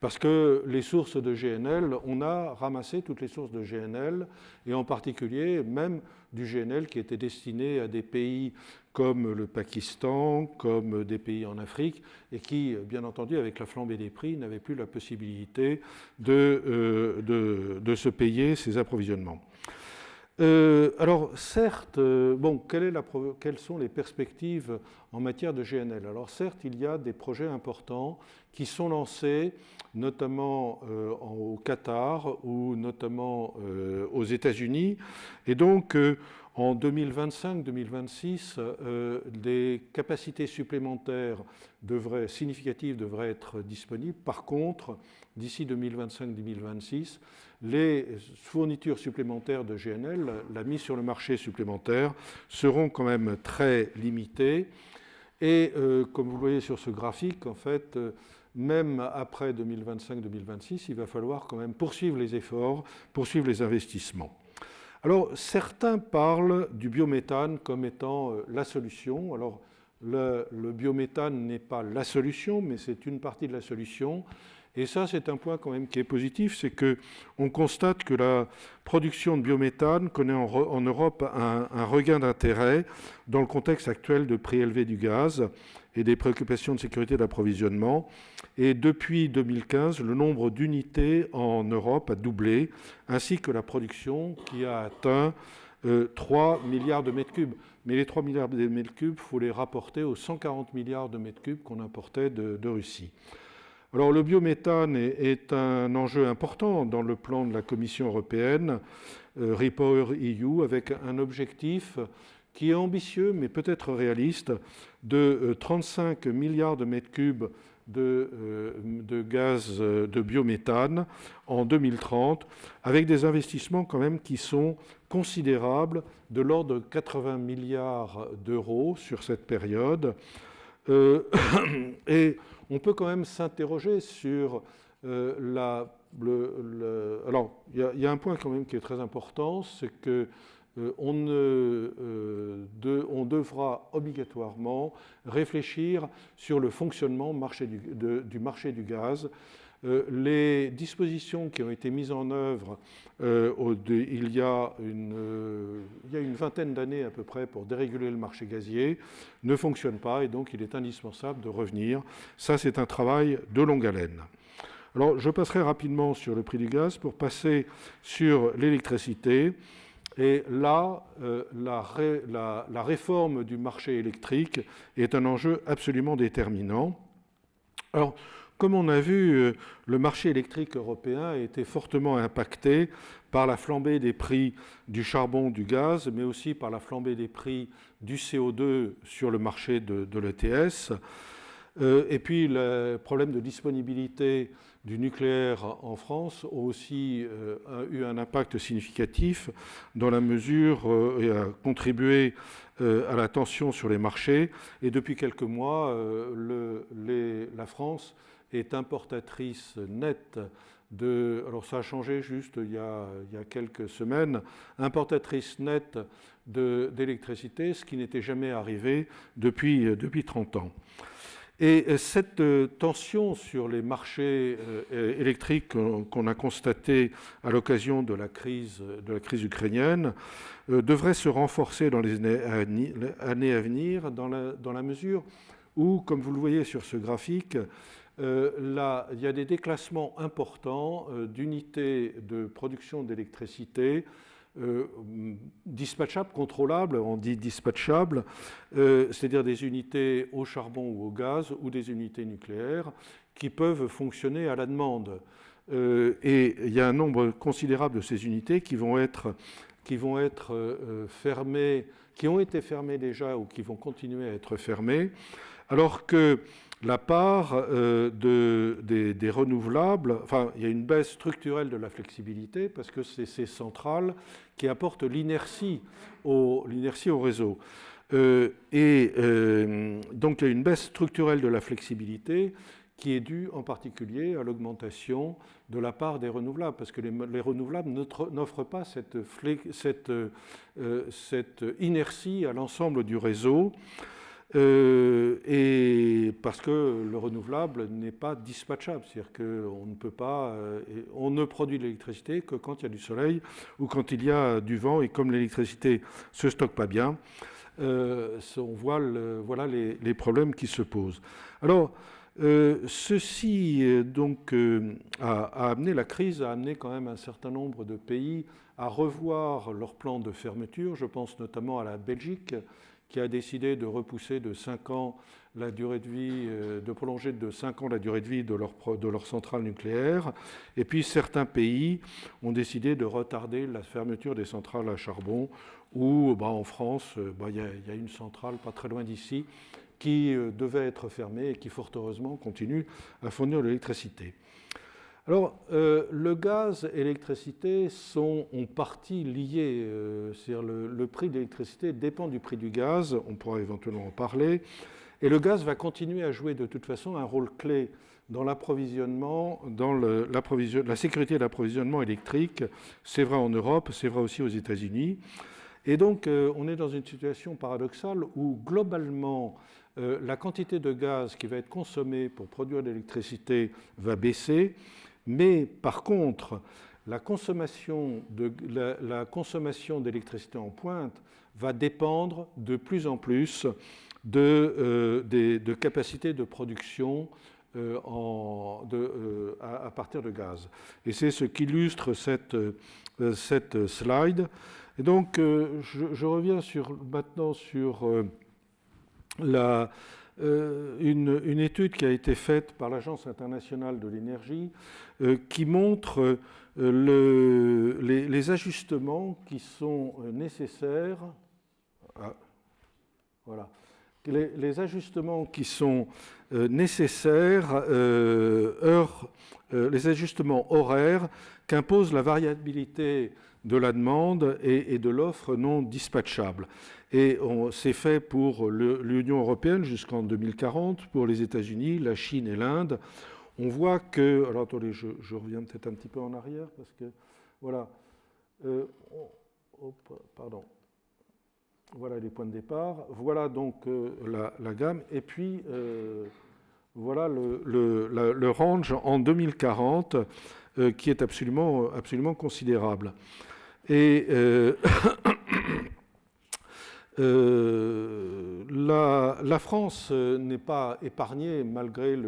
Parce que les sources de GNL, on a ramassé toutes les sources de GNL, et en particulier même du GNL qui était destiné à des pays comme le Pakistan, comme des pays en Afrique, et qui, bien entendu, avec la flambée des prix, n'avaient plus la possibilité de se payer ces approvisionnements. Alors certes, quelles sont les perspectives en matière de GNL? Alors certes, il y a des projets importants qui sont lancés, notamment au Qatar ou notamment aux États-Unis. Et donc, en 2025-2026, des capacités supplémentaires significatives devraient être disponibles. Par contre, d'ici 2025-2026, les fournitures supplémentaires de GNL, la mise sur le marché supplémentaire, seront quand même très limitées. Et comme vous le voyez sur ce graphique, en fait, même après 2025-2026, il va falloir quand même poursuivre les efforts, poursuivre les investissements. Alors, certains parlent du biométhane comme étant la solution. Alors, le biométhane n'est pas la solution, mais c'est une partie de la solution. Et ça, c'est un point quand même qui est positif, c'est qu'on constate que la production de biométhane connaît en Europe un regain d'intérêt dans le contexte actuel de prix élevés du gaz et des préoccupations de sécurité d'approvisionnement. Et depuis 2015, le nombre d'unités en Europe a doublé, ainsi que la production qui a atteint 3 milliards de mètres cubes. Mais les 3 milliards de mètres cubes, il faut les rapporter aux 140 milliards de mètres cubes qu'on importait de Russie. Alors le biométhane est un enjeu important dans le plan de la Commission européenne, REPowerEU, avec un objectif qui est ambitieux mais peut-être réaliste de 35 milliards de mètres cubes de gaz de biométhane en 2030, avec des investissements quand même qui sont considérables, de l'ordre de 80 milliards d'euros sur cette période. Et on peut quand même s'interroger sur alors, il y a un point quand même qui est très important, c'est que on devra obligatoirement réfléchir sur le fonctionnement du marché du gaz. Les dispositions qui ont été mises en œuvre il y a une vingtaine d'années à peu près pour déréguler le marché gazier ne fonctionnent pas, et donc il est indispensable de revenir. Ça, c'est un travail de longue haleine. Alors, je passerai rapidement sur le prix du gaz pour passer sur l'électricité. Et là, la réforme du marché électrique est un enjeu absolument déterminant. Alors, comme on a vu, le marché électrique européen a été fortement impacté par la flambée des prix du charbon, du gaz, mais aussi par la flambée des prix du CO2 sur le marché de l'ETS. Et puis, le problème de disponibilité du nucléaire en France a aussi eu un impact significatif dans la mesure et a contribué à la tension sur les marchés. Et depuis quelques mois, la France est importatrice nette alors ça a changé juste il y a quelques semaines, importatrice nette d'électricité, ce qui n'était jamais arrivé depuis 30 ans. Et cette tension sur les marchés électriques qu'on a constatée à l'occasion de la crise ukrainienne devrait se renforcer dans les années à venir, dans la mesure où, comme vous le voyez sur ce graphique, il y a des déclassements importants d'unités de production d'électricité dispatchables, contrôlables, on dit dispatchables, c'est-à-dire des unités au charbon ou au gaz ou des unités nucléaires qui peuvent fonctionner à la demande. Et il y a un nombre considérable de ces unités qui vont être fermées, qui ont été fermés déjà ou qui vont continuer à être fermés, alors que la part des renouvelables, enfin, il y a une baisse structurelle de la flexibilité parce que c'est ces centrales qui apportent l'inertie au réseau. Donc il y a une baisse structurelle de la flexibilité qui est due en particulier à l'augmentation de la part des renouvelables, parce que les renouvelables n'offrent pas cette inertie à l'ensemble du réseau. Et parce que le renouvelable n'est pas dispatchable, c'est-à-dire qu'on ne peut pas, on ne produit de l'électricité que quand il y a du soleil ou quand il y a du vent, et comme l'électricité se stocke pas bien, on voit voilà les problèmes qui se posent. Alors, ceci donc a amené, la crise a amené quand même un certain nombre de pays à revoir leur plan de fermeture. Je pense notamment à la Belgique, qui a décidé de repousser de 5 ans la durée de vie, de prolonger de 5 ans la durée de vie de leur centrale nucléaire. Et puis certains pays ont décidé de retarder la fermeture des centrales à charbon, où en France, il y a une centrale pas très loin d'ici qui devait être fermée et qui fort heureusement continue à fournir de l'électricité. Alors, le gaz et l'électricité sont en partie liés. C'est-à-dire le prix de l'électricité dépend du prix du gaz, on pourra éventuellement en parler. Et le gaz va continuer à jouer de toute façon un rôle clé dans l'approvisionnement, dans la sécurité d'approvisionnement électrique. C'est vrai en Europe, c'est vrai aussi aux États-Unis. Et donc, on est dans une situation paradoxale où globalement, la quantité de gaz qui va être consommée pour produire de l'électricité va baisser. Mais par contre, la consommation d'électricité en pointe va dépendre de plus en plus de capacités de production à partir de gaz. Et c'est ce qu'illustre cette slide. Et donc, je reviens maintenant sur une étude qui a été faite par l'Agence internationale de l'énergie qui montre les ajustements qui sont nécessaires. Voilà. Les ajustements qui sont nécessaires, les ajustements horaires qu'impose la variabilité de la demande et de l'offre non dispatchable. Et c'est fait pour l'Union européenne jusqu'en 2040, pour les États-Unis, la Chine et l'Inde. On voit que... Alors attendez, je reviens peut-être un petit peu en arrière, parce que... Voilà. Pardon. Voilà les points de départ. Voilà donc la gamme. Et puis, voilà le range en 2040, qui est absolument considérable. Et la France n'est pas épargnée malgré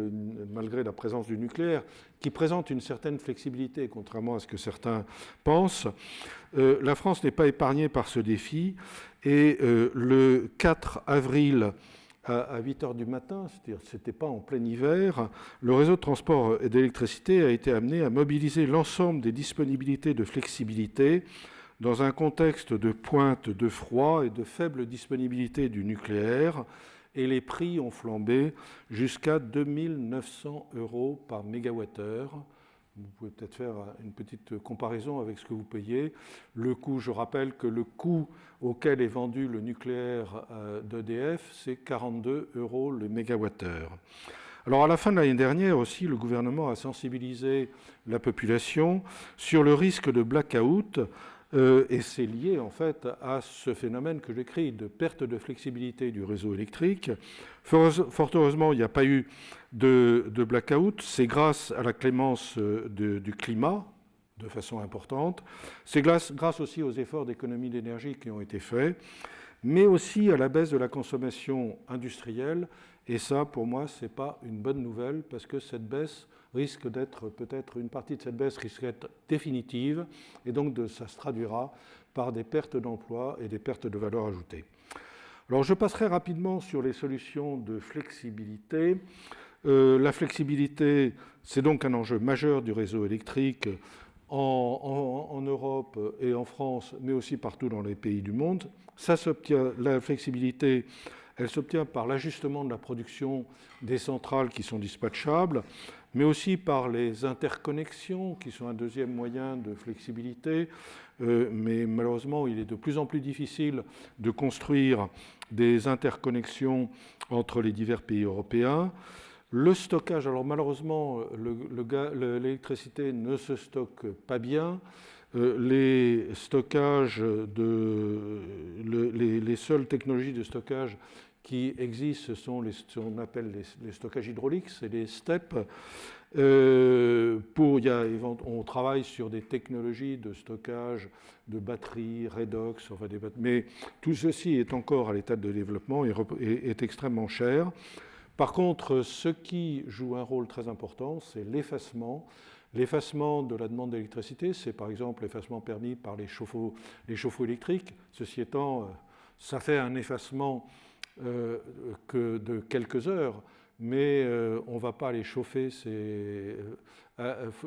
la présence du nucléaire, qui présente une certaine flexibilité, contrairement à ce que certains pensent. La France n'est pas épargnée par ce défi. Et le 4 avril à 8 heures du matin, c'est-à-dire que ce n'était pas en plein hiver, le réseau de transport et d'électricité a été amené à mobiliser l'ensemble des disponibilités de flexibilité dans un contexte de pointe de froid et de faible disponibilité du nucléaire, et les prix ont flambé jusqu'à 2 900 € par mégawattheure. Vous pouvez peut-être faire une petite comparaison avec ce que vous payez. Le coût, je rappelle que le coût auquel est vendu le nucléaire d'EDF, c'est 42 € le mégawattheure. Alors à la fin de l'année dernière aussi, le gouvernement a sensibilisé la population sur le risque de blackout, et c'est lié en fait à ce phénomène que j'écris de perte de flexibilité du réseau électrique. Fort heureusement, il n'y a pas eu de blackout. C'est grâce à la clémence du climat, de façon importante. C'est grâce aussi aux efforts d'économie d'énergie qui ont été faits, mais aussi à la baisse de la consommation industrielle. Et ça, pour moi, ce n'est pas une bonne nouvelle, parce que cette baisse risque d'être, peut-être une partie de cette baisse risque d'être définitive, et donc ça se traduira par des pertes d'emplois et des pertes de valeur ajoutée. Alors je passerai rapidement sur les solutions de en Europe et en France, mais aussi partout dans les pays du monde. Ça s'obtient, la flexibilité, elle s'obtient par l'ajustement de la production des centrales qui sont dispatchables, mais aussi par les interconnexions qui sont un deuxième moyen de flexibilité. Mais malheureusement, il est de plus en plus difficile de construire des interconnexions entre les divers pays européens. Le stockage, alors malheureusement, l'électricité ne se stocke pas bien. Les stockages les seules technologies de stockage qui existent, ce sont ce qu'on appelle les stockages hydrauliques, c'est les STEP. On travaille sur des technologies de stockage de batteries, redox, enfin mais tout ceci est encore à l'état de développement et est extrêmement cher. Par contre, ce qui joue un rôle très important, c'est l'effacement. L'effacement de la demande d'électricité, c'est par exemple l'effacement permis par les chauffe-eau électriques. Ceci étant, ça fait un effacement que de quelques heures, mais on ne va pas aller chauffer ces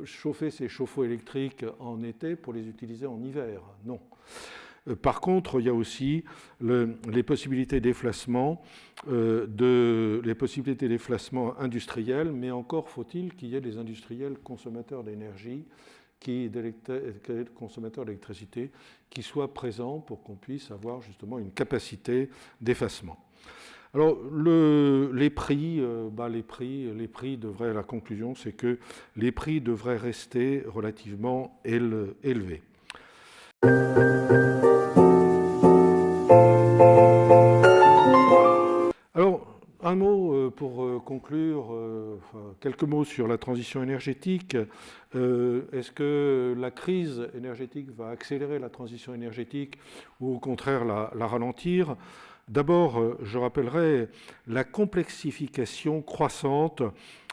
chauffe-eau électriques en été pour les utiliser en hiver. Non. Par contre, il y a aussi les possibilités d'effacement industriels, mais encore faut-il qu'il y ait des industriels consommateurs d'énergie, consommateurs d'électricité, qui soient présents pour qu'on puisse avoir justement une capacité d'effacement. Alors, les prix devraient, la conclusion, c'est que les prix devraient rester relativement élevés. Alors, un mot pour conclure, quelques mots sur la transition énergétique. Est-ce que la crise énergétique va accélérer la transition énergétique ou au contraire la ralentir ? D'abord, je rappellerai la complexification croissante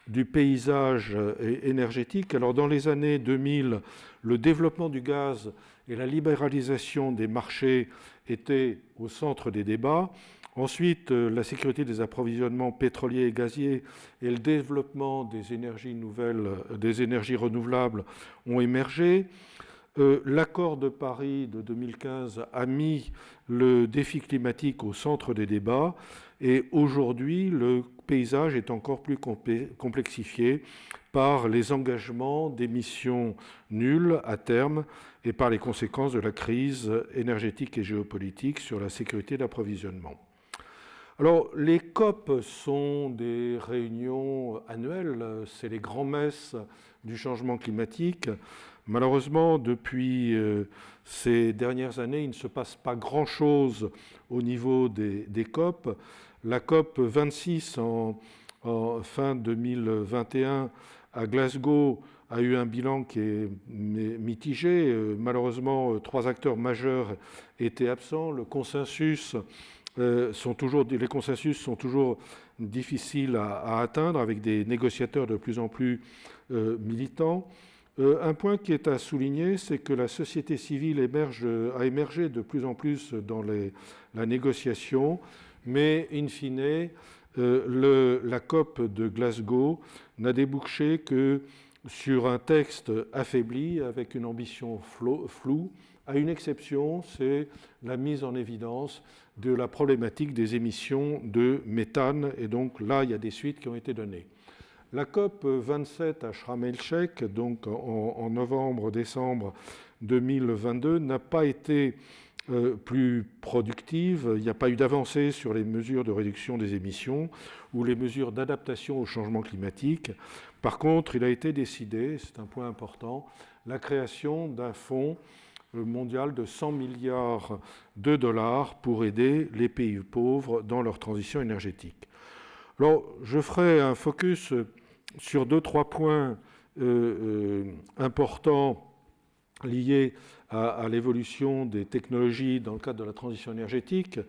du paysage énergétique. Alors, dans les années 2000, le développement du gaz et la libéralisation des marchés étaient au centre des débats. Ensuite, la sécurité des approvisionnements pétroliers et gaziers et le développement des énergies nouvelles, des énergies renouvelables ont émergé. L'accord de Paris de 2015 a mis le défi climatique au centre des débats et aujourd'hui, le paysage est encore plus complexifié par les engagements d'émissions nulles à terme et par les conséquences de la crise énergétique et géopolitique sur la sécurité d'approvisionnement. Alors, les COP sont des réunions annuelles, c'est les grands-messes du changement climatique. Malheureusement, depuis ces dernières années, il ne se passe pas grand-chose au niveau des COP. La COP 26 en fin 2021 à Glasgow a eu un bilan qui est mitigé. Malheureusement, 3 acteurs majeurs étaient absents. Les consensus sont toujours difficiles à atteindre avec des négociateurs de plus en plus militants. Un point qui est à souligner, c'est que la société civile a émergé de plus en plus dans la négociation, mais in fine, la COP de Glasgow n'a débouché que sur un texte affaibli avec une ambition floue, à une exception, c'est la mise en évidence de la problématique des émissions de méthane, et donc là, il y a des suites qui ont été données. La COP 27 à Sharm el-Sheikh, donc en novembre-décembre 2022, n'a pas été plus productive. Il n'y a pas eu d'avancée sur les mesures de réduction des émissions ou les mesures d'adaptation au changement climatique. Par contre, il a été décidé, c'est un point important, la création d'un fonds mondial de 100 milliards de dollars pour aider les pays pauvres dans leur transition énergétique. Alors, je ferai un focus sur 2-3 points importants liés à l'évolution des technologies dans le cadre de la transition énergétique.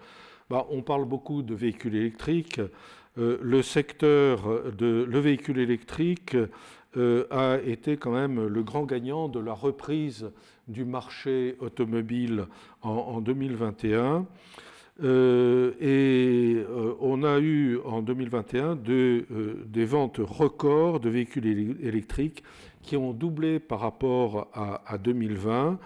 On parle beaucoup de véhicules électriques. Le véhicule électrique a été quand même le grand gagnant de la reprise du marché automobile en 2021. On a eu en 2021 des ventes records de véhicules électriques qui ont doublé par rapport à 2020,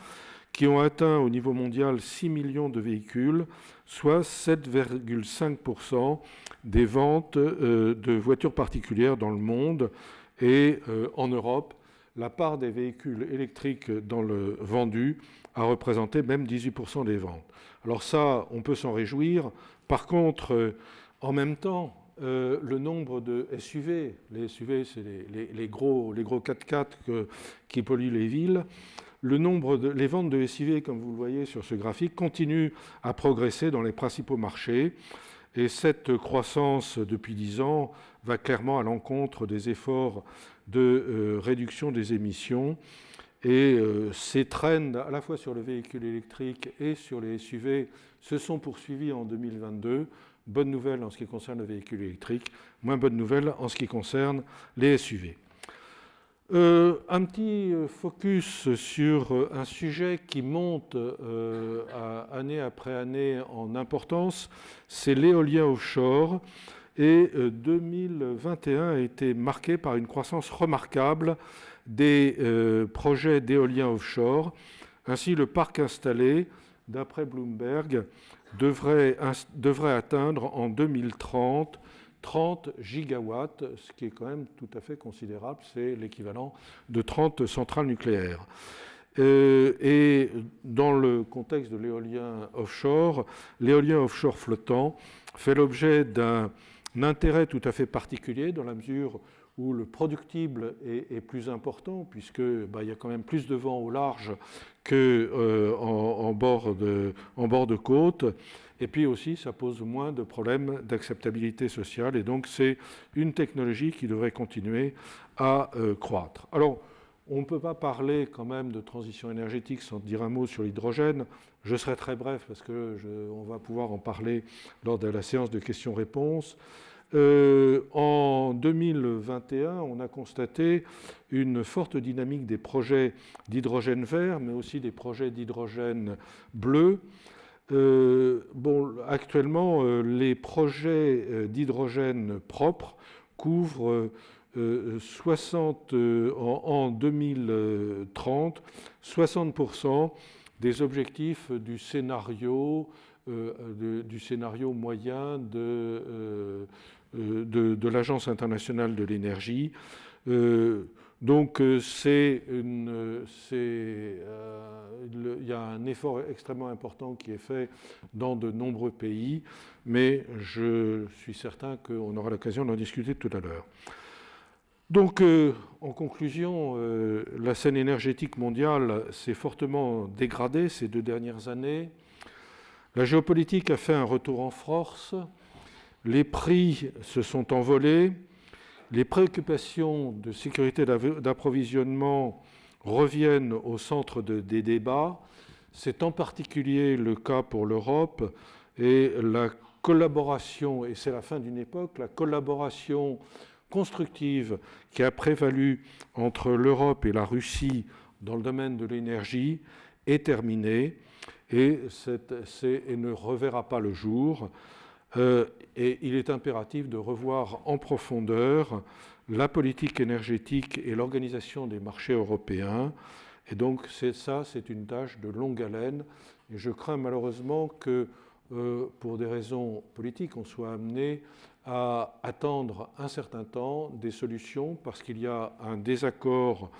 qui ont atteint au niveau mondial 6 millions de véhicules, soit 7,5% des ventes de voitures particulières dans le monde. Et en Europe, la part des véhicules électriques dans le vendu a représenté même 18% des ventes. Alors ça, on peut s'en réjouir. Par contre, en même temps, le nombre de SUV, les SUV, c'est les gros 4x4 qui polluent les villes, les ventes de SUV, comme vous le voyez sur ce graphique, continuent à progresser dans les principaux marchés. Et cette croissance depuis 10 ans va clairement à l'encontre des efforts de réduction des émissions. Et ces trends, à la fois sur le véhicule électrique et sur les SUV, se sont poursuivis en 2022. Bonne nouvelle en ce qui concerne le véhicule électrique, moins bonne nouvelle en ce qui concerne les SUV. Un petit focus sur un sujet qui monte année après année en importance, c'est l'éolien offshore. Et 2021 a été marqué par une croissance remarquable des projets d'éolien offshore. Ainsi, le parc installé, d'après Bloomberg, devrait atteindre en 2030 30 gigawatts, ce qui est quand même tout à fait considérable, c'est l'équivalent de 30 centrales nucléaires. Et dans le contexte de l'éolien offshore flottant fait l'objet d'un intérêt tout à fait particulier dans la mesure où le productible est plus important, puisque il y a quand même plus de vent au large qu'en bord de côte. Et puis aussi, ça pose moins de problèmes d'acceptabilité sociale. Et donc, c'est une technologie qui devrait continuer à croître. Alors, on ne peut pas parler quand même de transition énergétique sans dire un mot sur l'hydrogène. Je serai très bref parce qu'on va pouvoir en parler lors de la séance de questions-réponses. En 2021, on a constaté une forte dynamique des projets d'hydrogène vert, mais aussi des projets d'hydrogène bleu. Actuellement, les projets d'hydrogène propre couvrent en 2030 60% des objectifs du scénario moyen de l'Agence internationale de l'énergie. Donc, il y a un effort extrêmement important qui est fait dans de nombreux pays, mais je suis certain qu'on aura l'occasion d'en discuter tout à l'heure. Donc, en conclusion, la scène énergétique mondiale s'est fortement dégradée ces 2 dernières années. La géopolitique a fait un retour en force. Les prix se sont envolés. Les préoccupations de sécurité d'approvisionnement reviennent au centre des débats. C'est en particulier le cas pour l'Europe. Et la collaboration, et c'est la fin d'une époque, la collaboration constructive qui a prévalu entre l'Europe et la Russie dans le domaine de l'énergie est terminée et ne reverra pas le jour. Et il est impératif de revoir en profondeur la politique énergétique et l'organisation des marchés européens. Et donc c'est une tâche de longue haleine. Et je crains malheureusement que pour des raisons politiques, on soit amené à attendre un certain temps des solutions parce qu'il y a un désaccord.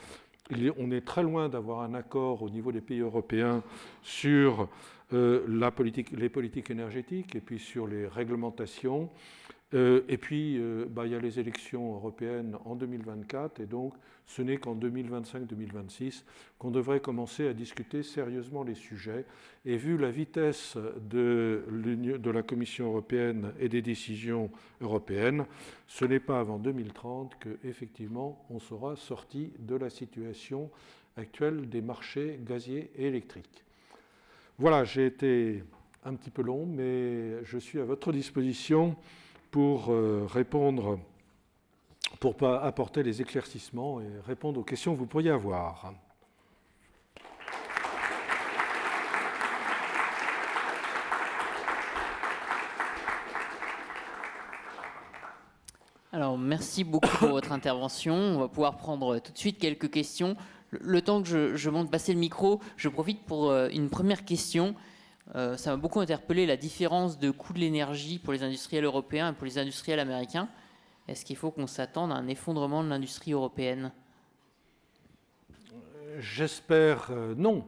On est très loin d'avoir un accord au niveau des pays européens sur les politiques énergétiques et puis sur les réglementations. Et puis, il y a les élections européennes en 2024 et donc ce n'est qu'en 2025-2026 qu'on devrait commencer à discuter sérieusement les sujets. Et vu la vitesse de la Commission européenne et des décisions européennes, ce n'est pas avant 2030 qu'effectivement on sera sorti de la situation actuelle des marchés gaziers et électriques. Voilà, j'ai été un petit peu long, mais je suis à votre disposition pour répondre, pour apporter les éclaircissements et répondre aux questions que vous pourriez avoir. Alors, merci beaucoup pour votre intervention. On va pouvoir prendre tout de suite quelques questions. Le temps que je monte passer le micro, je profite pour une première question. Ça m'a beaucoup interpellé, la différence de coût de l'énergie pour les industriels européens et pour les industriels américains. Est-ce qu'il faut qu'on s'attende à un effondrement de l'industrie européenne ? J'espère non,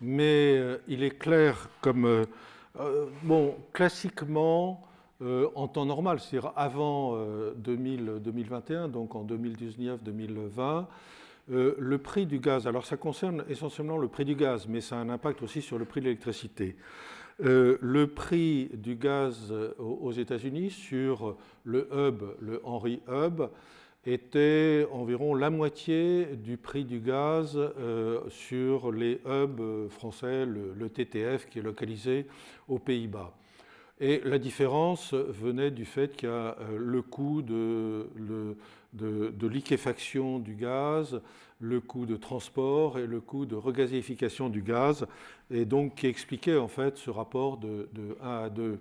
mais il est clair comme... classiquement, en temps normal, c'est-à-dire avant 2021, donc en 2019-2020, le prix du gaz, alors ça concerne essentiellement le prix du gaz, mais ça a un impact aussi sur le prix de l'électricité. Le prix du gaz aux États-Unis sur le hub, le Henry Hub, était environ la moitié du prix du gaz sur les hubs français, le TTF qui est localisé aux Pays-Bas. Et la différence venait du fait qu'il y a le coût de liquéfaction du gaz, le coût de transport et le coût de regazéification du gaz, et donc qui expliquait en fait ce rapport de 1 à 2.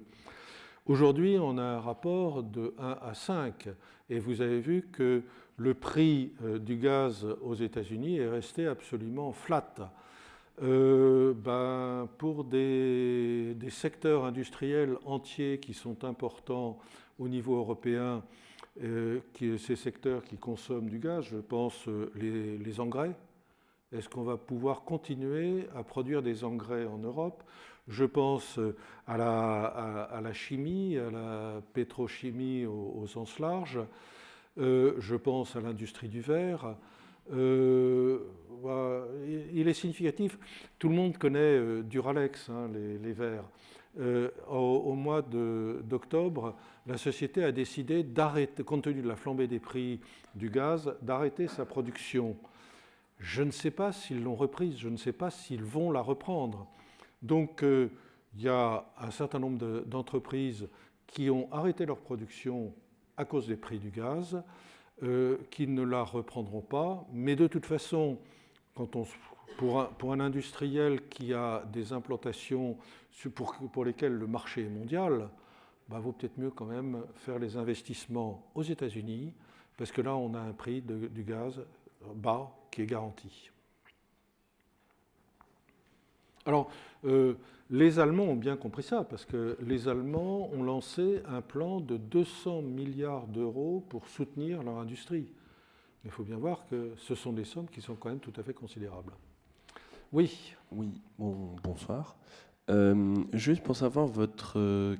Aujourd'hui, on a un rapport de 1 à 5, et vous avez vu que le prix du gaz aux États-Unis est resté absolument flat. Pour des secteurs industriels entiers qui sont importants au niveau européen, ces secteurs qui consomment du gaz, je pense les engrais. Est-ce qu'on va pouvoir continuer à produire des engrais en Europe ? Je pense à la chimie, à la pétrochimie au sens large. Je pense à l'industrie du verre. Il est significatif. Tout le monde connaît Duralex, hein, les verres. Au mois d'octobre, la société a décidé d'arrêter, compte tenu de la flambée des prix du gaz, d'arrêter sa production. Je ne sais pas s'ils l'ont reprise, je ne sais pas s'ils vont la reprendre. Donc, il y a un certain nombre d'entreprises qui ont arrêté leur production à cause des prix du gaz, qui ne la reprendront pas. Mais de toute façon, pour un industriel qui a des implantations pour lesquelles le marché est mondial, vaut peut-être mieux quand même faire les investissements aux États-Unis, parce que là, on a un prix du gaz bas qui est garanti. Alors, les Allemands ont bien compris ça, parce que les Allemands ont lancé un plan de 200 milliards d'euros pour soutenir leur industrie. Mais il faut bien voir que ce sont des sommes qui sont quand même tout à fait considérables. Oui. Oui, bonsoir. Juste pour savoir,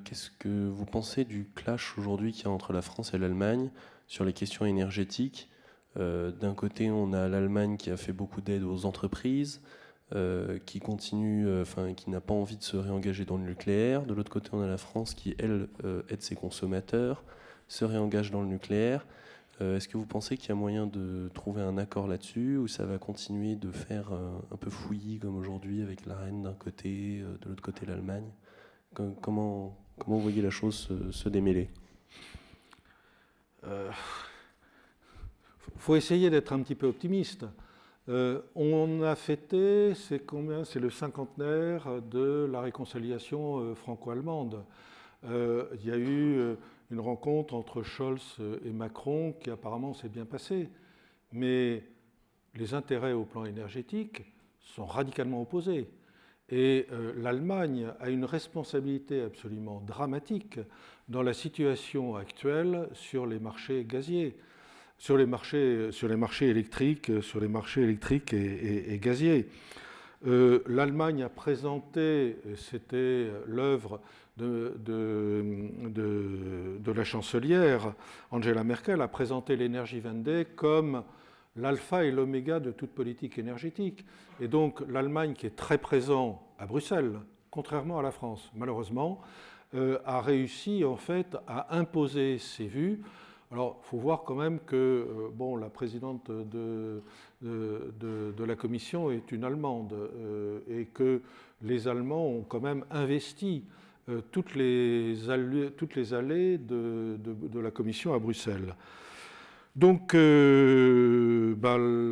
qu'est-ce que vous pensez du clash aujourd'hui qu'il y a entre la France et l'Allemagne sur les questions énergétiques ? D'un côté, on a l'Allemagne qui a fait beaucoup d'aide aux entreprises, qui continue, qui n'a pas envie de se réengager dans le nucléaire. De l'autre côté, on a la France qui, elle, aide ses consommateurs, se réengage dans le nucléaire. Est-ce que vous pensez qu'il y a moyen de trouver un accord là-dessus, ou ça va continuer de faire un peu fouillis comme aujourd'hui avec la reine d'un côté, de l'autre côté l'Allemagne ? Comment vous voyez la chose se démêler ? Faut essayer d'être un petit peu optimiste. On a fêté, c'est le cinquantenaire de la réconciliation franco-allemande. Il y a eu une rencontre entre Scholz et Macron qui apparemment s'est bien passée. Mais les intérêts au plan énergétique sont radicalement opposés. Et l'Allemagne a une responsabilité absolument dramatique dans la situation actuelle sur les marchés gaziers. Sur les marchés électriques, et gaziers. L'Allemagne a présenté, c'était l'œuvre de la chancelière Angela Merkel, a présenté l'Energiewende comme l'alpha et l'oméga de toute politique énergétique. Et donc l'Allemagne, qui est très présente à Bruxelles, contrairement à la France, malheureusement, a réussi en fait à imposer ses vues. Alors, il faut voir quand même que la présidente de la Commission est une Allemande et que les Allemands ont quand même investi toutes les allées de la Commission à Bruxelles. Donc,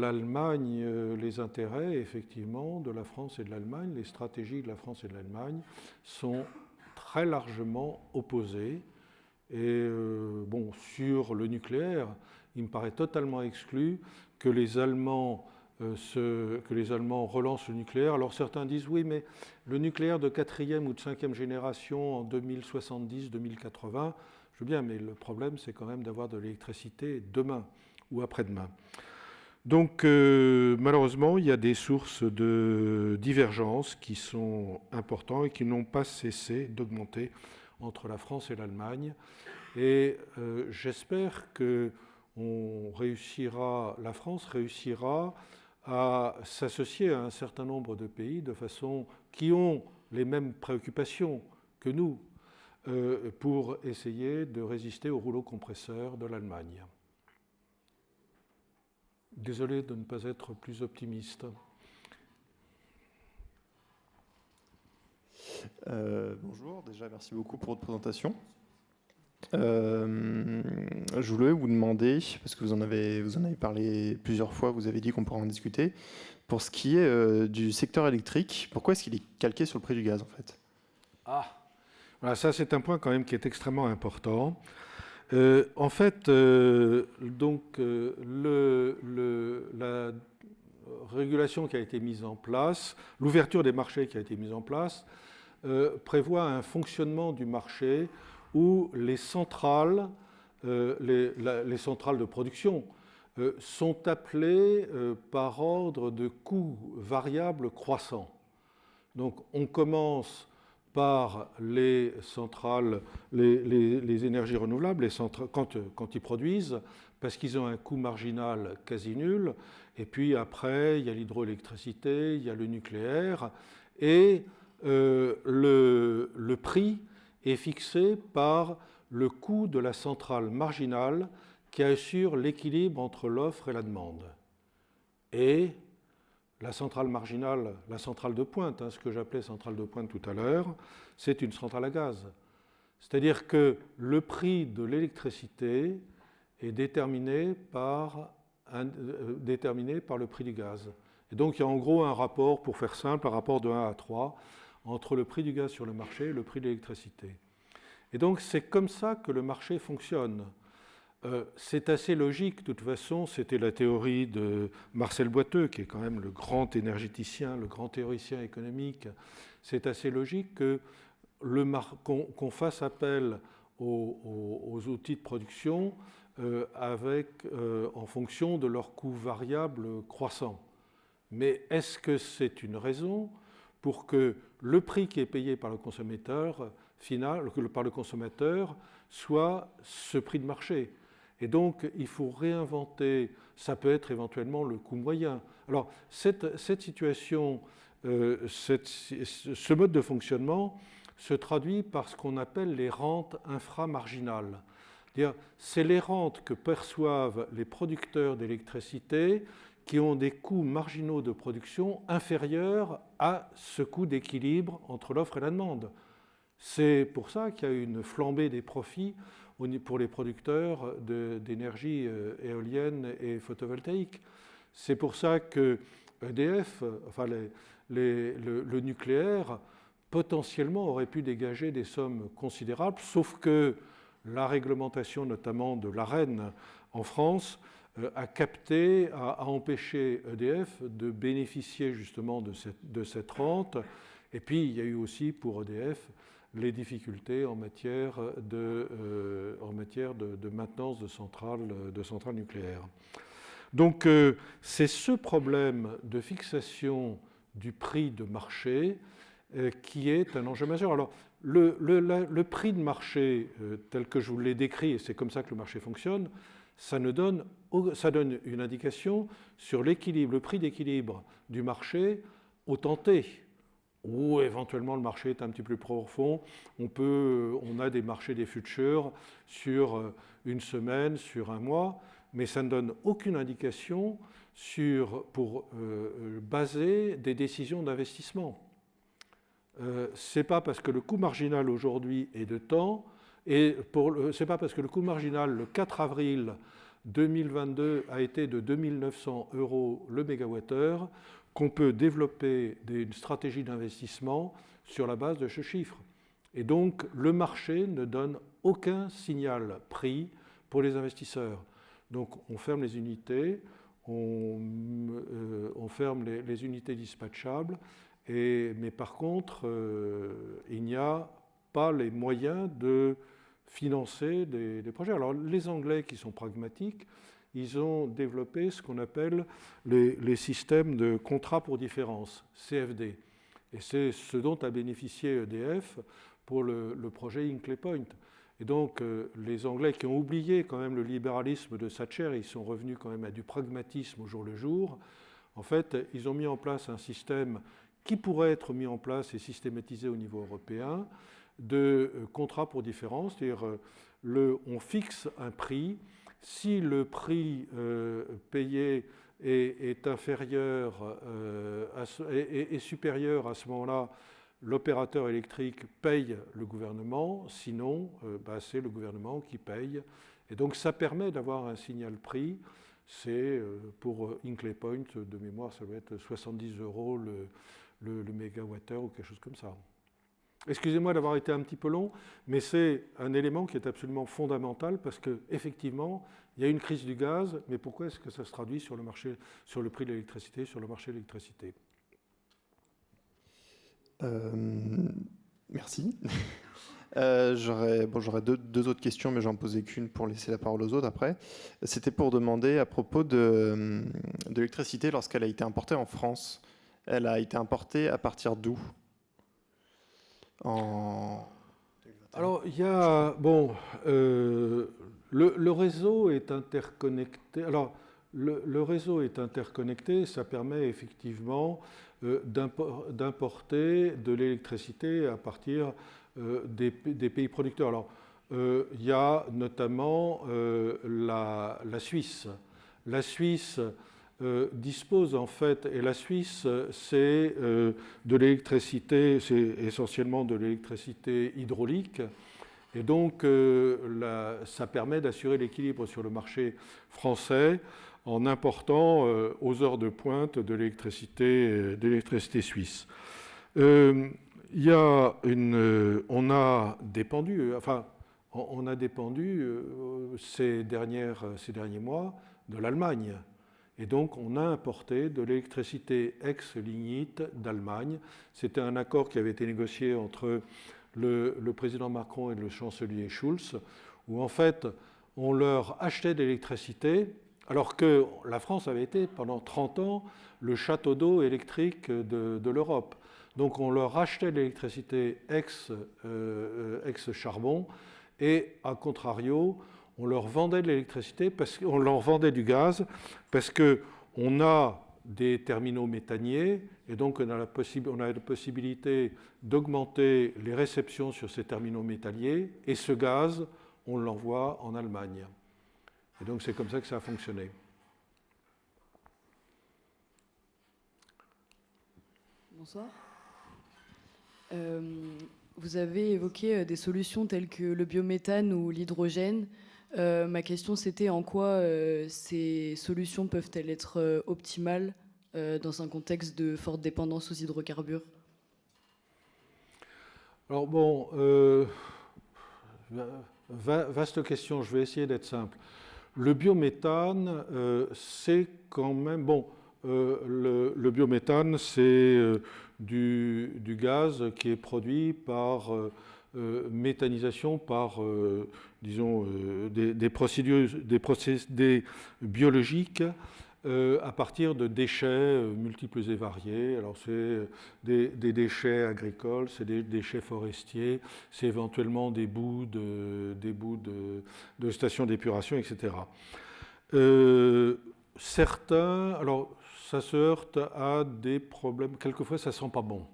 l'Allemagne, les intérêts, effectivement, de la France et de l'Allemagne, les stratégies de la France et de l'Allemagne sont très largement opposés. Et bon, sur le nucléaire, il me paraît totalement exclu que les Allemands relancent le nucléaire. Alors certains disent oui, mais le nucléaire de 4e ou de 5e génération en 2070-2080, je veux bien, mais le problème c'est quand même d'avoir de l'électricité demain ou après-demain. Donc malheureusement, il y a des sources de divergence qui sont importantes et qui n'ont pas cessé d'augmenter entre la France et l'Allemagne. Et j'espère que la France réussira à s'associer à un certain nombre de pays de façon qui ont les mêmes préoccupations que nous pour essayer de résister au rouleau compresseur de l'Allemagne. Désolé de ne pas être plus optimiste. Bonjour, déjà merci beaucoup pour votre présentation. Je voulais vous demander, parce que vous en avez parlé plusieurs fois, vous avez dit qu'on pourrait en discuter, pour ce qui est du secteur électrique, pourquoi est-ce qu'il est calqué sur le prix du gaz en fait? Voilà, ça c'est un point quand même qui est extrêmement important. En fait, la régulation qui a été mise en place, l'ouverture des marchés qui a été mise en place, prévoit un fonctionnement du marché où les centrales de production sont appelées par ordre de coûts variables croissants. Donc on commence par les centrales, les énergies renouvelables, quand ils produisent, parce qu'ils ont un coût marginal quasi nul, et puis après, il y a l'hydroélectricité, il y a le nucléaire, et le prix est fixé par le coût de la centrale marginale qui assure l'équilibre entre l'offre et la demande. Et la centrale marginale, la centrale de pointe, ce que j'appelais centrale de pointe tout à l'heure, c'est une centrale à gaz. C'est-à-dire que le prix de l'électricité est déterminé par le prix du gaz. Et donc il y a en gros un rapport, pour faire simple, un rapport de 1 à 3 entre le prix du gaz sur le marché et le prix de l'électricité. Et donc c'est comme ça que le marché fonctionne. C'est assez logique, de toute façon, c'était la théorie de Marcel Boiteux, qui est quand même le grand énergéticien, le grand théoricien économique. C'est assez logique qu'on fasse appel aux outils de production en fonction de leur coût variable croissant. Mais est-ce que c'est une raison pour que le prix qui est payé par le consommateur final, par le consommateur, soit ce prix de marché? Et donc, il faut réinventer, ça peut être éventuellement le coût moyen. Alors, cette situation, ce mode de fonctionnement se traduit par ce qu'on appelle les rentes inframarginales. C'est les rentes que perçoivent les producteurs d'électricité qui ont des coûts marginaux de production inférieurs à ce coût d'équilibre entre l'offre et la demande. C'est pour ça qu'il y a une flambée des profits pour les producteurs d'énergie éolienne et photovoltaïque. C'est pour ça que EDF, le nucléaire, potentiellement aurait pu dégager des sommes considérables, sauf que la réglementation notamment de l'AREN en France a empêché EDF de bénéficier justement de cette rente. Et puis il y a eu aussi pour EDF les difficultés en matière de maintenance de centrales nucléaires. Donc c'est ce problème de fixation du prix de marché qui est un enjeu majeur. Alors le prix de marché tel que je vous l'ai décrit, et c'est comme ça que le marché fonctionne, ça donne une indication sur l'équilibre, le prix d'équilibre du marché au temps T, où éventuellement le marché est un petit peu plus profond. On a des marchés des futurs sur une semaine, sur un mois, mais ça ne donne aucune indication pour baser des décisions d'investissement. Ce n'est pas parce que le coût marginal aujourd'hui est de temps, et ce n'est pas parce que le coût marginal le 4 avril 2022 a été de 2 900 € le mégawattheure qu'on peut développer une stratégie d'investissement sur la base de ce chiffre. Et donc le marché ne donne aucun signal prix pour les investisseurs. Donc on ferme les unités, on ferme les unités dispatchables, mais par contre, il n'y a pas les moyens de financer des projets. Alors les Anglais qui sont pragmatiques, ils ont développé ce qu'on appelle les systèmes de contrats pour différence, CFD. Et c'est ce dont a bénéficié EDF pour le projet Hinkley Point. Et donc les Anglais qui ont oublié quand même le libéralisme de Thatcher, ils sont revenus quand même à du pragmatisme au jour le jour. En fait, ils ont mis en place un système qui pourrait être mis en place et systématisé au niveau européen de contrats pour différence, c'est-à-dire on fixe un prix. Si le prix payé est inférieur, est supérieur à ce moment-là, l'opérateur électrique paye le gouvernement, sinon c'est le gouvernement qui paye. Et donc ça permet d'avoir un signal prix. C'est pour Hinkley Point, de mémoire, ça doit être 70 € le mégawattheure ou quelque chose comme ça. Excusez-moi d'avoir été un petit peu long, mais c'est un élément qui est absolument fondamental parce qu'effectivement, il y a une crise du gaz, mais pourquoi est-ce que ça se traduit sur le marché, sur le prix de l'électricité, sur le marché de l'électricité ? Merci. J'aurais deux autres questions, mais j'en posais qu'une pour laisser la parole aux autres après. C'était pour demander à propos de l'électricité lorsqu'elle a été importée en France. Elle a été importée à partir d'où ? Alors, il y a... Bon, le réseau est interconnecté. Alors, le réseau est interconnecté, ça permet effectivement d'importer de l'électricité à partir des pays producteurs. Alors, il y a notamment la Suisse. La Suisse dispose en fait, et la Suisse, c'est de l'électricité, c'est essentiellement de l'électricité hydraulique, et donc ça permet d'assurer l'équilibre sur le marché français en important aux heures de pointe de l'électricité suisse. On a dépendu ces derniers mois de l'Allemagne. Et donc, on a importé de l'électricité ex-lignite d'Allemagne. C'était un accord qui avait été négocié entre le président Macron et le chancelier Schulz, où en fait, on leur achetait de l'électricité, alors que la France avait été pendant 30 ans le château d'eau électrique de l'Europe. Donc, on leur achetait de l'électricité ex-charbon, et à contrario, on leur vendait de l'électricité, on leur vendait du gaz, parce qu'on a des terminaux méthaniers, et donc on a la possibilité d'augmenter les réceptions sur ces terminaux méthaniers, et ce gaz, on l'envoie en Allemagne. Et donc c'est comme ça que ça a fonctionné. Bonsoir. Vous avez évoqué des solutions telles que le biométhane ou l'hydrogène. Ma question, c'était en quoi ces solutions peuvent-elles être optimales dans un contexte de forte dépendance aux hydrocarbures ? Alors bon, vaste question, je vais essayer d'être simple. Le biométhane, c'est quand même... Bon, le biométhane, c'est du gaz qui est produit par... méthanisation par, disons, des procédés biologiques à partir de déchets multiples et variés. Alors c'est des déchets agricoles, c'est des déchets forestiers, c'est éventuellement des bouts de stations d'épuration, etc. Certains, alors ça se heurte à des problèmes, quelquefois ça sent pas bon.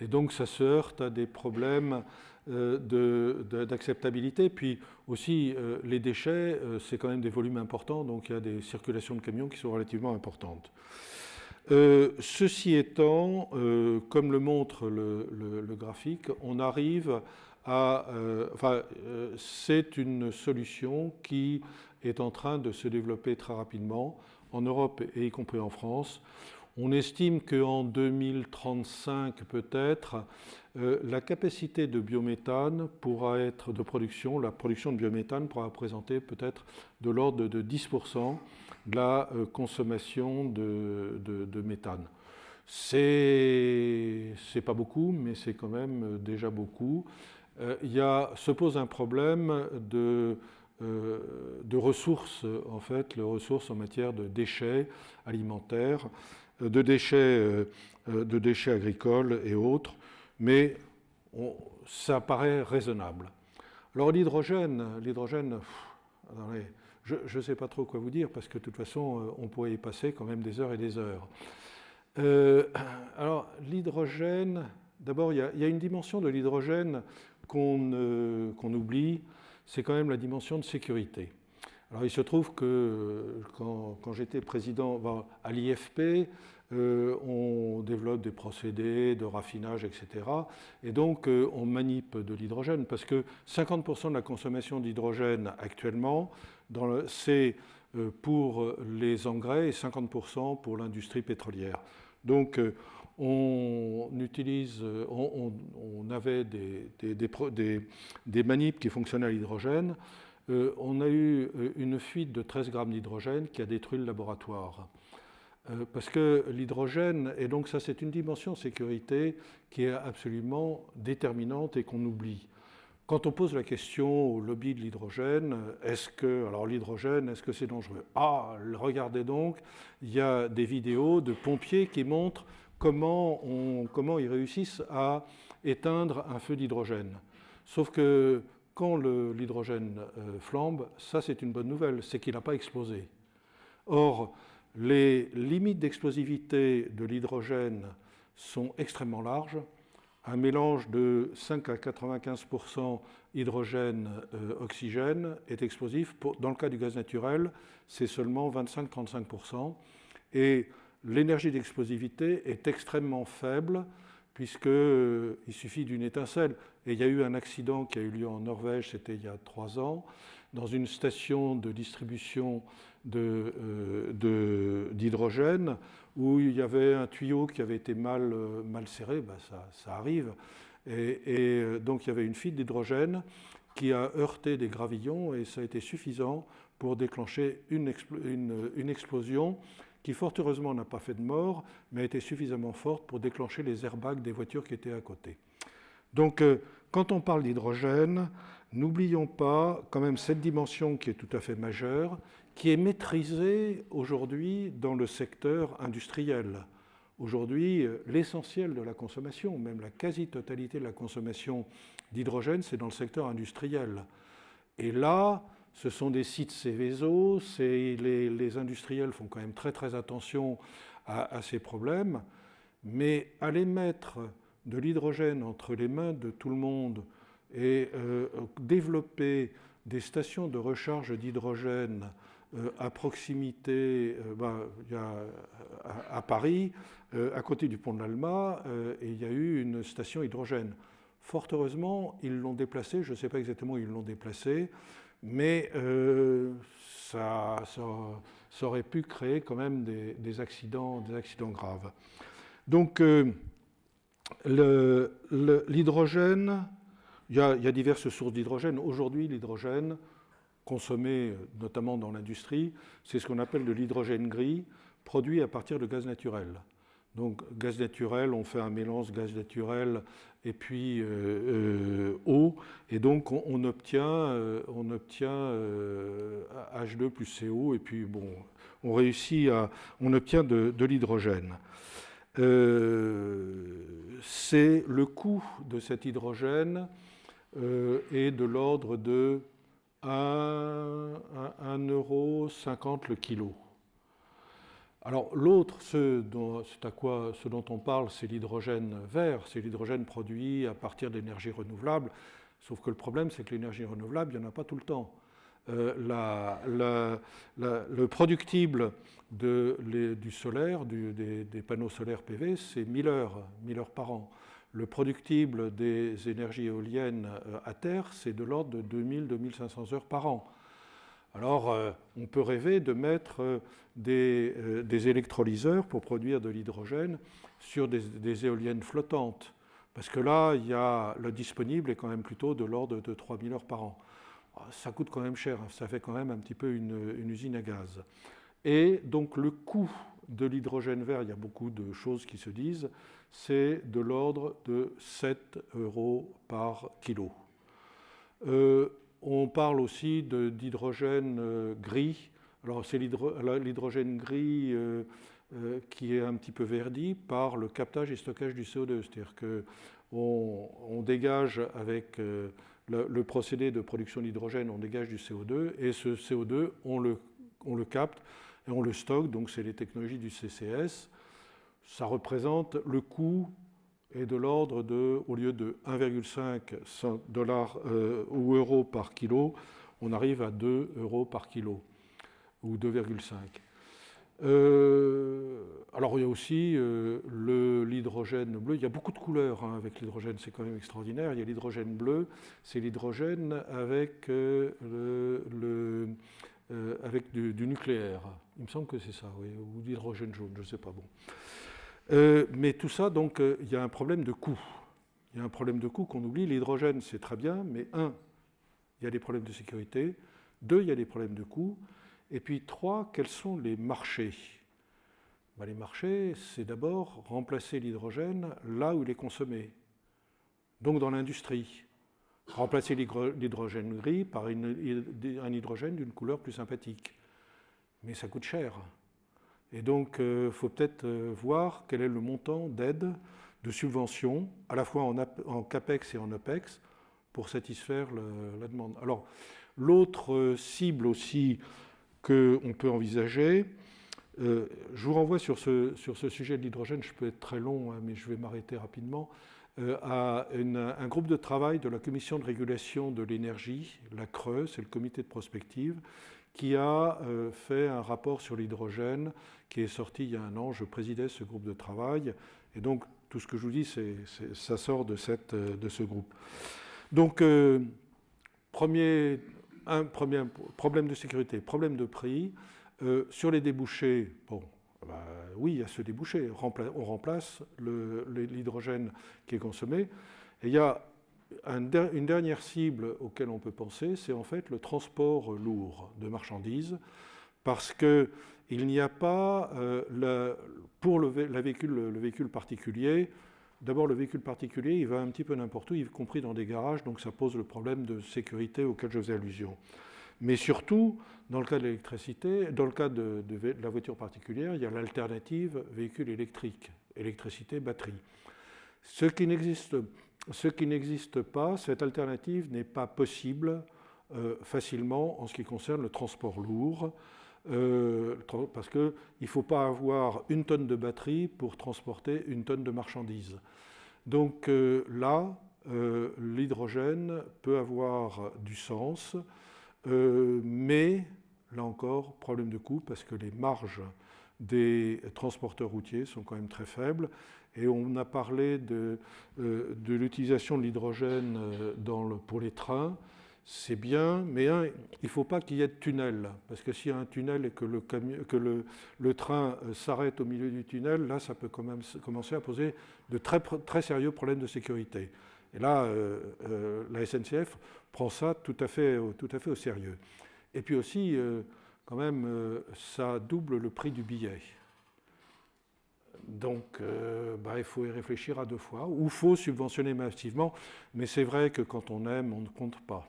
Et donc, ça se heurte à des problèmes d'acceptabilité. Puis aussi, les déchets, c'est quand même des volumes importants, donc il y a des circulations de camions qui sont relativement importantes. Ceci étant, comme le montre le graphique, on arrive à... c'est une solution qui est en train de se développer très rapidement en Europe et y compris en France, On estime qu'en 2035 peut-être, la capacité de biométhane pourra être de production, la production de biométhane pourra représenter peut-être de l'ordre de 10% de la consommation de méthane. C'est pas beaucoup, mais c'est quand même déjà beaucoup. Se pose un problème de ressources, en fait, les ressources en matière de déchets alimentaires, de déchets agricoles et autres, mais ça paraît raisonnable. Alors l'hydrogène, je ne sais pas trop quoi vous dire, parce que de toute façon, on pourrait y passer quand même des heures et des heures. Alors l'hydrogène, d'abord, il y a une dimension de l'hydrogène qu'on oublie, c'est quand même la dimension de sécurité. Alors il se trouve que quand j'étais président à l'IFP, on développe des procédés de raffinage, etc. Et donc on manip de l'hydrogène, parce que 50% de la consommation d'hydrogène actuellement, c'est pour les engrais et 50% pour l'industrie pétrolière. Donc on avait des manips qui fonctionnaient à l'hydrogène. On a eu une fuite de 13 grammes d'hydrogène qui a détruit le laboratoire. Parce que l'hydrogène, et donc ça c'est une dimension sécurité qui est absolument déterminante et qu'on oublie. Quand on pose la question au lobby de l'hydrogène, est-ce que c'est dangereux? Ah, regardez donc, il y a des vidéos de pompiers qui montrent comment ils réussissent à éteindre un feu d'hydrogène. Sauf que quand l'hydrogène flambe, ça c'est une bonne nouvelle, c'est qu'il n'a pas explosé. Or, les limites d'explosivité de l'hydrogène sont extrêmement larges. Un mélange de 5 à 95% hydrogène-oxygène est explosif. Dans le cas du gaz naturel, c'est seulement 25-35%. Et l'énergie d'explosivité est extrêmement faible, puisqu'il suffit d'une étincelle. Et il y a eu un accident qui a eu lieu en Norvège, c'était il y a 3 ans, dans une station de distribution d'hydrogène, où il y avait un tuyau qui avait été mal serré, ça arrive, et donc il y avait une fuite d'hydrogène qui a heurté des gravillons, et ça a été suffisant pour déclencher une explosion qui fort heureusement n'a pas fait de mort, mais a été suffisamment forte pour déclencher les airbags des voitures qui étaient à côté. Donc quand on parle d'hydrogène, n'oublions pas quand même cette dimension qui est tout à fait majeure, qui est maîtrisée aujourd'hui dans le secteur industriel. Aujourd'hui, l'essentiel de la consommation, même la quasi-totalité de la consommation d'hydrogène, c'est dans le secteur industriel. Et là, ce sont des sites Céveso, les industriels font quand même très très attention à ces problèmes, mais aller mettre de l'hydrogène entre les mains de tout le monde et développer des stations de recharge d'hydrogène à proximité, à Paris, à côté du pont de l'Alma, et il y a eu une station hydrogène. Fort heureusement, ils l'ont déplacée, je ne sais pas exactement où ils l'ont déplacée, mais ça aurait pu créer quand même des accidents graves. Donc l'hydrogène, il y a diverses sources d'hydrogène. Aujourd'hui, l'hydrogène consommé notamment dans l'industrie, c'est ce qu'on appelle de l'hydrogène gris, produit à partir de gaz naturel. Donc gaz naturel, on fait un mélange gaz naturel et puis eau, et donc on obtient H2 plus CO, et puis bon, on obtient de l'hydrogène. C'est le coût de cet hydrogène est de l'ordre de 1,50 € le kilo. Alors l'autre, ce dont on parle, c'est l'hydrogène vert, c'est l'hydrogène produit à partir d'énergie renouvelable, sauf que le problème, c'est que l'énergie renouvelable, il n'y en a pas tout le temps. Le productible du solaire, des panneaux solaires PV, c'est 1000 heures par an. Le productible des énergies éoliennes à terre, c'est de l'ordre de 2000-2500 heures par an. Alors, on peut rêver de mettre des électrolyseurs pour produire de l'hydrogène sur des éoliennes flottantes. Parce que là, le disponible est quand même plutôt de l'ordre de 3000 heures par an. Ça coûte quand même cher, ça fait quand même un petit peu une usine à gaz. Et donc le coût de l'hydrogène vert, il y a beaucoup de choses qui se disent, c'est de l'ordre de 7 € par kilo. On parle aussi d'hydrogène gris. Alors c'est l'hydrogène gris qui est un petit peu verdi par le captage et stockage du CO2. C'est-à-dire qu'on dégage avec le procédé de production d'hydrogène, on dégage du CO2 et ce CO2, on le capte et on le stocke. Donc c'est les technologies du CCS. Ça représente le coût est de l'ordre de, au lieu de 1,5 $ ou euros par kilo, on arrive à 2 € par kilo, ou 2,5. Alors il y a aussi l'hydrogène bleu. Il y a beaucoup de couleurs avec l'hydrogène, c'est quand même extraordinaire. Il y a l'hydrogène bleu, c'est l'hydrogène avec, avec du nucléaire. Il me semble que c'est ça, oui, ou d'hydrogène jaune, je ne sais pas. Bon. Mais tout ça, donc, il y a un problème de coût. Il y a un problème de coût qu'on oublie. L'hydrogène, c'est très bien, mais il y a des problèmes de sécurité. 2, il y a des problèmes de coût. Et puis 3, quels sont les marchés ? Les marchés, c'est d'abord remplacer l'hydrogène là où il est consommé. Donc dans l'industrie. Remplacer l'hydrogène gris par un hydrogène d'une couleur plus sympathique. Mais ça coûte cher. Et donc, il faut peut-être voir quel est le montant d'aide, de subvention, à la fois en CAPEX et en OPEX, pour satisfaire la demande. Alors, l'autre cible aussi qu'on peut envisager, je vous renvoie sur ce sujet de l'hydrogène, je peux être très long, mais je vais m'arrêter rapidement, à un groupe de travail de la Commission de régulation de l'énergie, la CRE, c'est le comité de prospective, qui a fait un rapport sur l'hydrogène qui est sorti il y a 1 an. Je présidais ce groupe de travail. Et donc, tout ce que je vous dis, ça sort de ce groupe. Donc, premier problème de sécurité, problème de prix. Sur les débouchés, oui, il y a ce débouché. On remplace l'hydrogène qui est consommé. Et il y a une dernière cible auquel on peut penser, c'est en fait le transport lourd de marchandises, parce qu'il n'y a pas, pour le véhicule particulier, d'abord le véhicule particulier, il va un petit peu n'importe où, y compris dans des garages, donc ça pose le problème de sécurité auquel je faisais allusion. Mais surtout, dans le cas de l'électricité, dans le cas de la voiture particulière, il y a l'alternative véhicule électrique, électricité, batterie. Ce qui n'existe pas, cette alternative n'est pas possible facilement en ce qui concerne le transport lourd, parce qu'il ne faut pas avoir 1 tonne de batterie pour transporter 1 tonne de marchandises. Donc là, l'hydrogène peut avoir du sens, mais là encore, problème de coût, parce que les marges des transporteurs routiers sont quand même très faibles. Et on a parlé de l'utilisation de l'hydrogène pour les trains. C'est bien, mais il ne faut pas qu'il y ait de tunnel. Parce que s'il y a un tunnel et que le train s'arrête au milieu du tunnel, là, ça peut quand même commencer à poser de très, très sérieux problèmes de sécurité. Et là, la SNCF prend ça tout à fait au sérieux. Et puis aussi, quand même, ça double le prix du billet. Donc, il faut y réfléchir à 2 fois, ou il faut subventionner massivement, mais c'est vrai que quand on aime, on ne compte pas.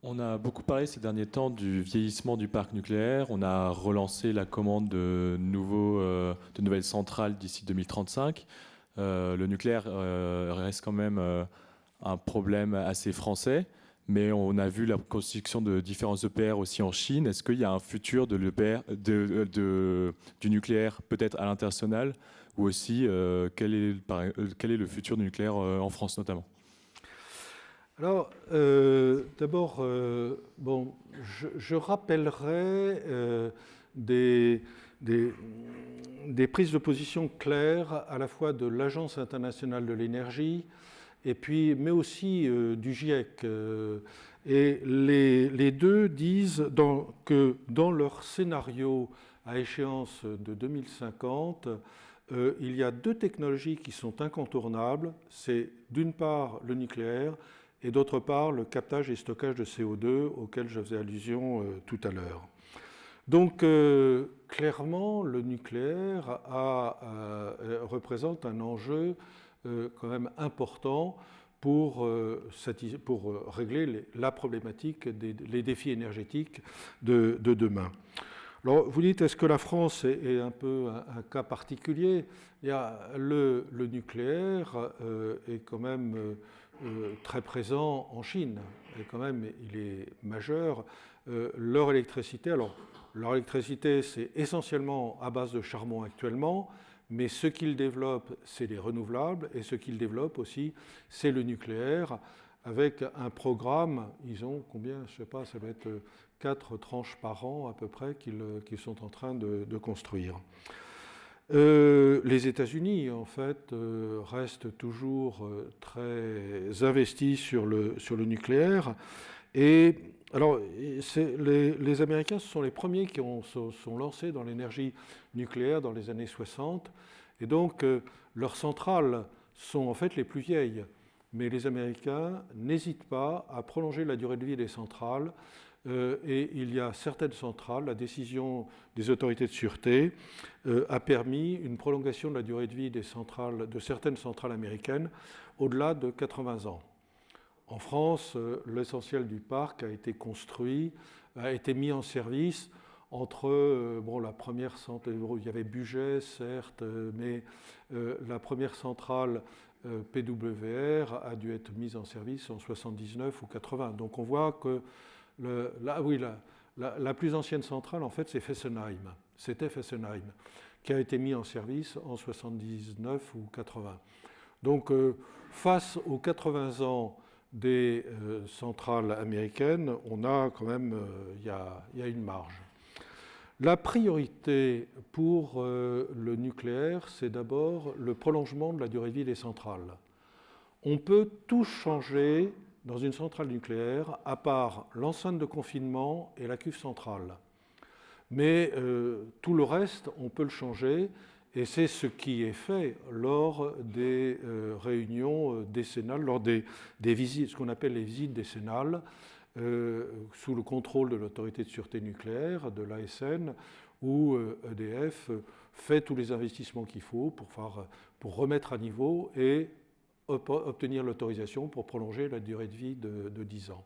On a beaucoup parlé ces derniers temps du vieillissement du parc nucléaire. On a relancé la commande de nouvelles centrales d'ici 2035. Le nucléaire reste quand même un problème assez français. Mais on a vu la construction de différents EPR aussi en Chine. Est-ce qu'il y a un futur de l'EPR, du nucléaire peut-être à l'international, ou aussi quel est le futur du nucléaire en France notamment ? Alors, d'abord, je rappellerai des prises de position claires à la fois de l'Agence internationale de l'énergie et puis, mais aussi du GIEC. Et les deux disent que dans leur scénario à échéance de 2050, il y a deux technologies qui sont incontournables. C'est d'une part le nucléaire et d'autre part le captage et stockage de CO2 auquel je faisais allusion tout à l'heure. Donc clairement, le nucléaire représente un enjeu quand même important pour régler la problématique les défis énergétiques de demain. Alors, vous dites, est-ce que la France est un peu un cas particulier? Il y a le nucléaire est quand même très présent en Chine, et quand même, il est majeur. Leur électricité, c'est essentiellement à base de charbon actuellement, mais ce qu'ils développent, c'est les renouvelables, et ce qu'ils développent aussi, c'est le nucléaire, avec un programme, ils ont combien, je ne sais pas, ça doit être 4 tranches par an à peu près qu'ils sont en train de construire. Les États-Unis, en fait, restent toujours très investis sur le nucléaire. Et alors, les Américains, ce sont les premiers qui sont lancés dans l'énergie nucléaire dans les années 60. Et donc, leurs centrales sont en fait les plus vieilles. Mais les Américains n'hésitent pas à prolonger la durée de vie des centrales. Et il y a certaines centrales, la décision des autorités de sûreté a permis une prolongation de la durée de vie de certaines centrales américaines au-delà de 80 ans. En France, l'essentiel du parc a été construit, a été mis en service entre la première centrale, il y avait Bugey certes, mais la première centrale PWR a dû être mise en service en 79 ou 80. Donc on voit que la plus ancienne centrale, en fait, c'est Fessenheim. C'était Fessenheim, qui a été mis en service en 79 ou 80. Donc, face aux 80 ans des centrales américaines, on a quand même, il y a une marge. La priorité pour le nucléaire, c'est d'abord le prolongement de la durée de vie des centrales. On peut tout changer dans une centrale nucléaire, à part l'enceinte de confinement et la cuve centrale. Mais tout le reste, on peut le changer, et c'est ce qui est fait lors des réunions décennales, lors des visites, ce qu'on appelle les visites décennales, sous le contrôle de l'autorité de sûreté nucléaire, de l'ASN, où EDF fait tous les investissements qu'il faut pour remettre à niveau et obtenir l'autorisation pour prolonger la durée de vie de 10 ans.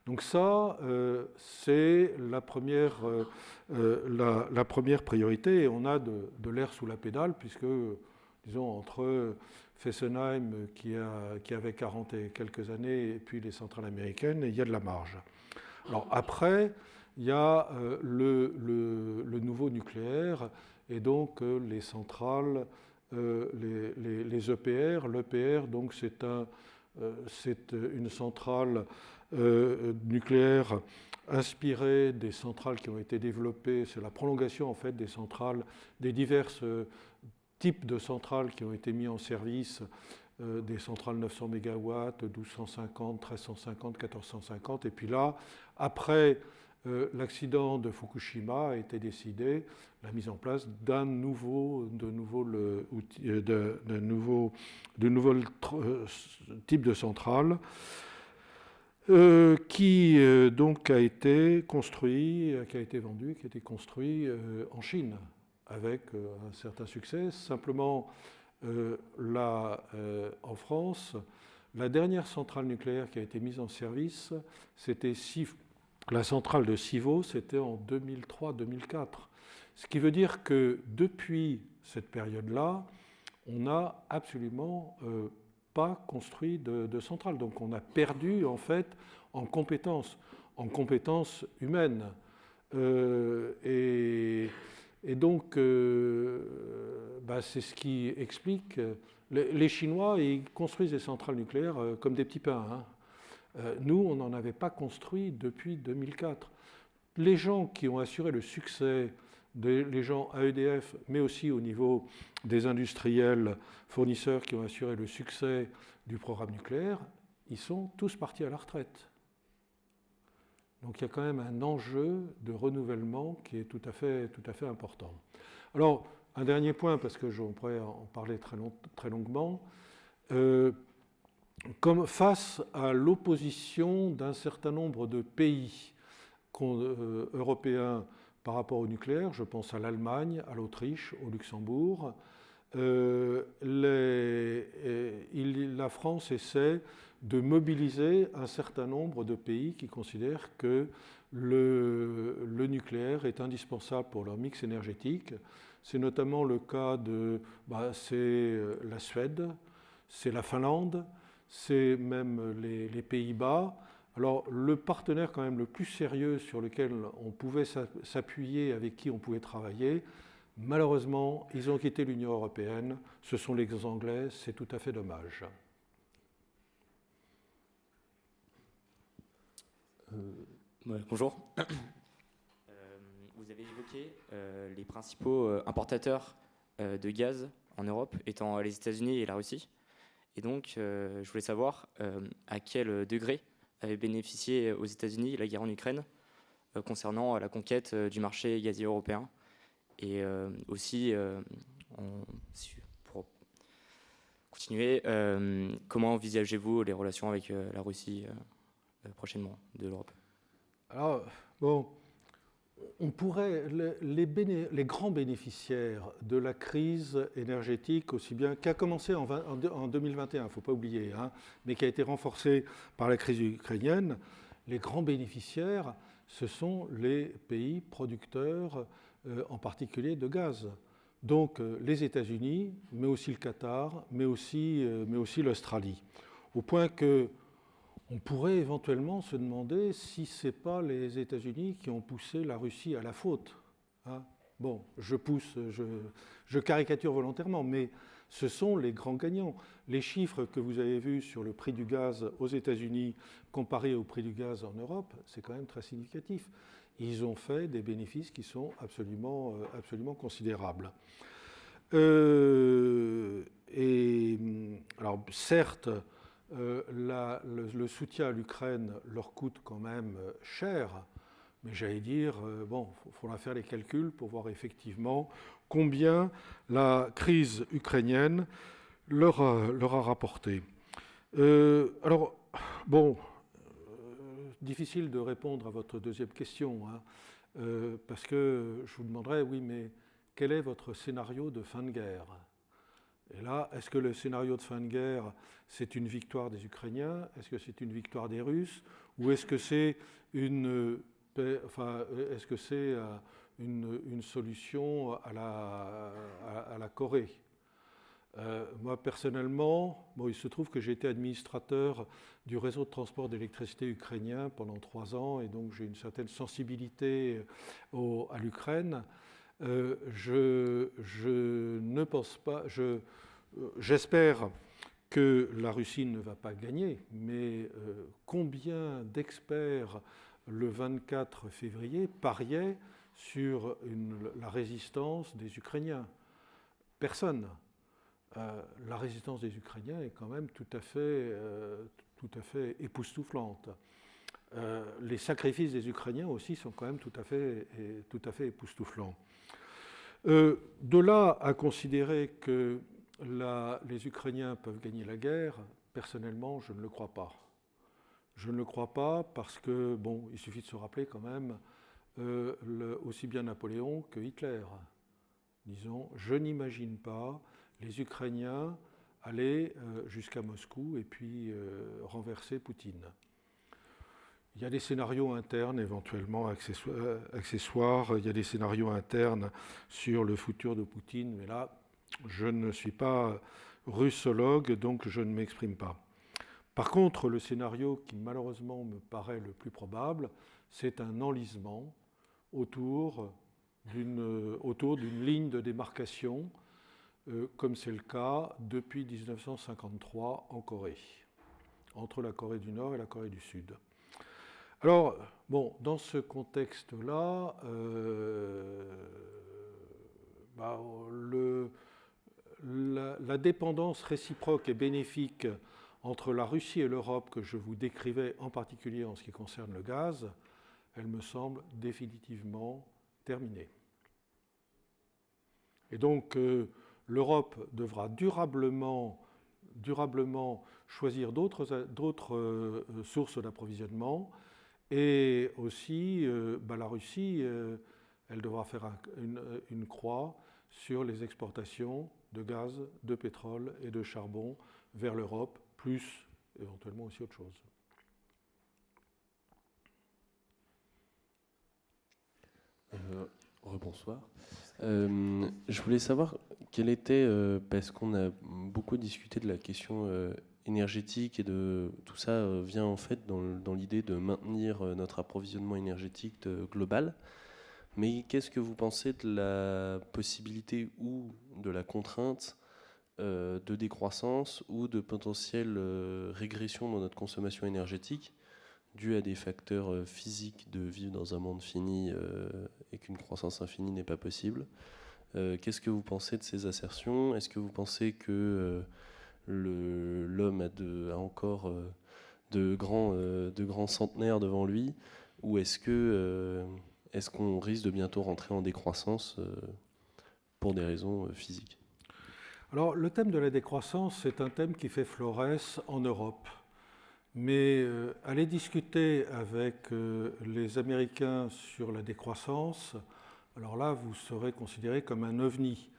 Donc ça, c'est la première priorité, et on a de l'air sous la pédale, puisque, disons, entre Fessenheim, qui avait 40 et quelques années, et puis les centrales américaines, il y a de la marge. Alors après, il y a le nouveau nucléaire, et donc les centrales, les EPR. L'EPR, donc, c'est une centrale nucléaire inspirée des centrales qui ont été développées. C'est la prolongation, en fait, des centrales, des divers types de centrales qui ont été mis en service, des centrales 900 MW, 1250, 1350, 1450. Et puis là, après l'accident de Fukushima, a été décidé la mise en place d'un nouveau type de centrale qui donc a été construit, qui a été vendu, qui a été construit en Chine avec un certain succès. Simplement, en France, la dernière centrale nucléaire qui a été mise en service, c'était la centrale de Civaux, c'était en 2003-2004. Ce qui veut dire que depuis cette période-là, on n'a absolument pas construit de centrale. Donc on a perdu, en fait, en compétences humaines. Et donc, c'est ce qui explique. Les Chinois, ils construisent des centrales nucléaires comme des petits pains, hein. Nous, on n'en avait pas construit depuis 2004. Les gens qui ont assuré le succès les gens à EDF, mais aussi au niveau des industriels fournisseurs qui ont assuré le succès du programme nucléaire, ils sont tous partis à la retraite. Donc il y a quand même un enjeu de renouvellement qui est tout à fait important. Alors, un dernier point, parce que je pourrais en parler très longuement, comme face à l'opposition d'un certain nombre de pays européens par rapport au nucléaire, je pense à l'Allemagne, à l'Autriche, au Luxembourg, la France essaie de mobiliser un certain nombre de pays qui considèrent que le nucléaire est indispensable pour leur mix énergétique. C'est notamment le cas c'est la Suède, c'est la Finlande, c'est même les Pays-Bas. Alors le partenaire quand même le plus sérieux sur lequel on pouvait s'appuyer, avec qui on pouvait travailler, malheureusement, ils ont quitté l'Union européenne, ce sont les Anglais, c'est tout à fait dommage. Bonjour. Vous avez évoqué les principaux importateurs de gaz en Europe étant les États-Unis et la Russie. Et donc, je voulais savoir à quel degré avait bénéficié aux États-Unis la guerre en Ukraine concernant la conquête du marché gazier européen. Et aussi, pour continuer, comment envisagez-vous les relations avec la Russie prochainement de l'Europe? Alors, bon, on pourrait, les grands bénéficiaires de la crise énergétique, aussi bien qui a commencé en 2021, il ne faut pas oublier, mais qui a été renforcée par la crise ukrainienne, les grands bénéficiaires, ce sont les pays producteurs, en particulier de gaz. Donc les États-Unis, mais aussi le Qatar, mais aussi l'Australie. Au point que on pourrait éventuellement se demander si ce n'est pas les États-Unis qui ont poussé la Russie à la faute. Bon, je caricature volontairement, mais ce sont les grands gagnants. Les chiffres que vous avez vus sur le prix du gaz aux États-Unis comparés au prix du gaz en Europe, c'est quand même très significatif. Ils ont fait des bénéfices qui sont absolument considérables. Alors, certes, le soutien à l'Ukraine leur coûte quand même cher, mais j'allais dire, il faudra faire les calculs pour voir effectivement combien la crise ukrainienne leur a rapporté. Difficile de répondre à votre deuxième question, parce que je vous demanderais, oui, mais quel est votre scénario de fin de guerre ? Et là, est-ce que le scénario de fin de guerre, c'est une victoire des Ukrainiens? Est-ce que c'est une victoire des Russes? Ou est-ce que c'est une solution à la Corée? Moi, personnellement, il se trouve que j'ai été administrateur du réseau de transport d'électricité ukrainien pendant 3 ans, et donc j'ai une certaine sensibilité à l'Ukraine. Je ne pense pas, j'espère que la Russie ne va pas gagner, mais combien d'experts le 24 février pariaient sur la résistance des Ukrainiens? Personne. La résistance des Ukrainiens est quand même tout à fait époustouflante. Les sacrifices des Ukrainiens aussi sont quand même tout à fait époustouflants. De là à considérer que les Ukrainiens peuvent gagner la guerre, personnellement, je ne le crois pas. Je ne le crois pas parce que, il suffit de se rappeler quand même aussi bien Napoléon que Hitler. Disons, je n'imagine pas les Ukrainiens aller jusqu'à Moscou et puis renverser Poutine. Il y a des scénarios internes éventuellement accessoires, il y a des scénarios internes sur le futur de Poutine, mais là, je ne suis pas russologue, donc je ne m'exprime pas. Par contre, le scénario qui malheureusement me paraît le plus probable, c'est un enlisement autour d'une ligne de démarcation, comme c'est le cas depuis 1953 en Corée, entre la Corée du Nord et la Corée du Sud. Alors, Bon, dans ce contexte-là, la dépendance réciproque et bénéfique entre la Russie et l'Europe que je vous décrivais, en particulier en ce qui concerne le gaz, elle me semble définitivement terminée. Et donc, l'Europe devra durablement choisir d'autres sources d'approvisionnement. Et aussi, la Russie, elle devra faire une croix sur les exportations de gaz, de pétrole et de charbon vers l'Europe, plus éventuellement aussi autre chose. Rebonsoir. Je voulais savoir quel était, parce qu'on a beaucoup discuté de la question énergétique et de tout ça vient en fait dans l'idée de maintenir notre approvisionnement énergétique global. Mais qu'est-ce que vous pensez de la possibilité ou de la contrainte de décroissance ou de potentielle régression dans notre consommation énergétique due à des facteurs physiques de vivre dans un monde fini et qu'une croissance infinie n'est pas possible? Qu'est-ce que vous pensez de ces assertions? Est-ce que vous pensez que l'homme a encore de grands centenaires devant lui? Ou est-ce qu'on risque de bientôt rentrer en décroissance pour des raisons physiques? Alors, le thème de la décroissance, c'est un thème qui fait florès en Europe. Mais aller discuter avec les Américains sur la décroissance, alors là, vous serez considéré comme un ovni.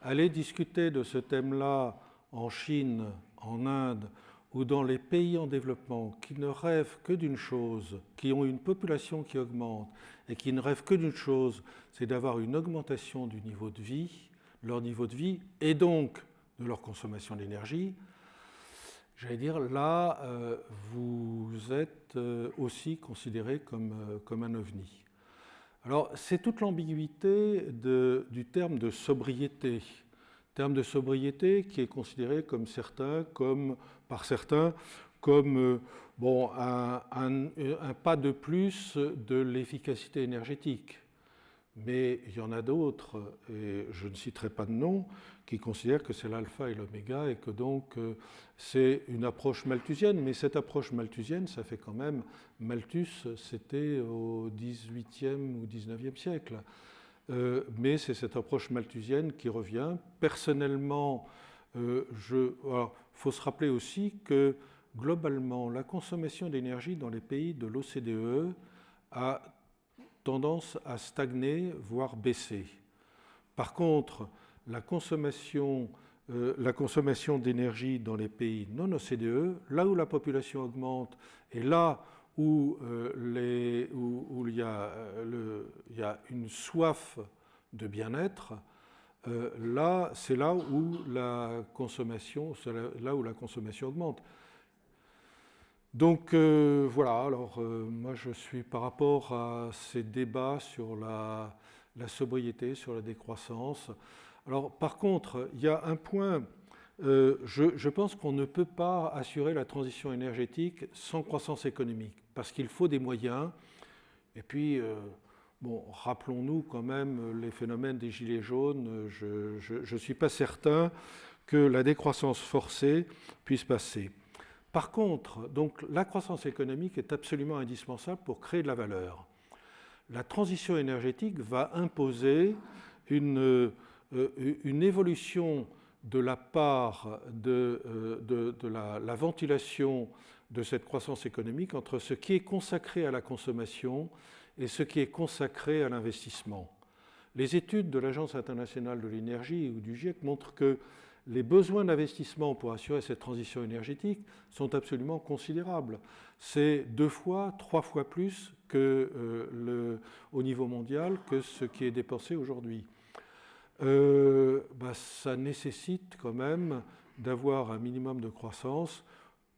Aller discuter de ce thème-là en Chine, en Inde, ou dans les pays en développement qui ne rêvent que d'une chose, qui ont une population qui augmente, et qui ne rêvent que d'une chose, c'est d'avoir une augmentation du niveau de vie, leur niveau de vie, et donc de leur consommation d'énergie, j'allais dire, là, vous êtes aussi considéré comme un ovni. Alors, c'est toute l'ambiguïté du terme de sobriété. Terme de sobriété qui est considéré par certains comme un pas de plus de l'efficacité énergétique. Mais il y en a d'autres, et je ne citerai pas de nom, qui considèrent que c'est l'alpha et l'oméga et que donc c'est une approche malthusienne. Mais cette approche malthusienne, ça fait quand même, Malthus, c'était au XVIIIe ou XIXe siècle. Mais c'est cette approche malthusienne qui revient. Personnellement, faut se rappeler aussi que globalement, la consommation d'énergie dans les pays de l'OCDE a tendance à stagner, voire baisser. Par contre, la consommation d'énergie dans les pays non OCDE, là où la population augmente et là où il y a une soif de bien-être, c'est là où la consommation augmente. Donc voilà, alors moi je suis par rapport à ces débats sur la sobriété, sur la décroissance. Alors par contre, il y a un point, je pense qu'on ne peut pas assurer la transition énergétique sans croissance économique, parce qu'il faut des moyens. Et puis, rappelons-nous quand même les phénomènes des gilets jaunes. Je ne suis pas certain que la décroissance forcée puisse passer. Par contre, donc, la croissance économique est absolument indispensable pour créer de la valeur. La transition énergétique va imposer une évolution de la part de la ventilation de cette croissance économique entre ce qui est consacré à la consommation et ce qui est consacré à l'investissement. Les études de l'Agence internationale de l'énergie ou du GIEC montrent que les besoins d'investissement pour assurer cette transition énergétique sont absolument considérables. C'est 2 fois, 3 fois plus au niveau mondial que ce qui est dépensé aujourd'hui. Ça nécessite quand même d'avoir un minimum de croissance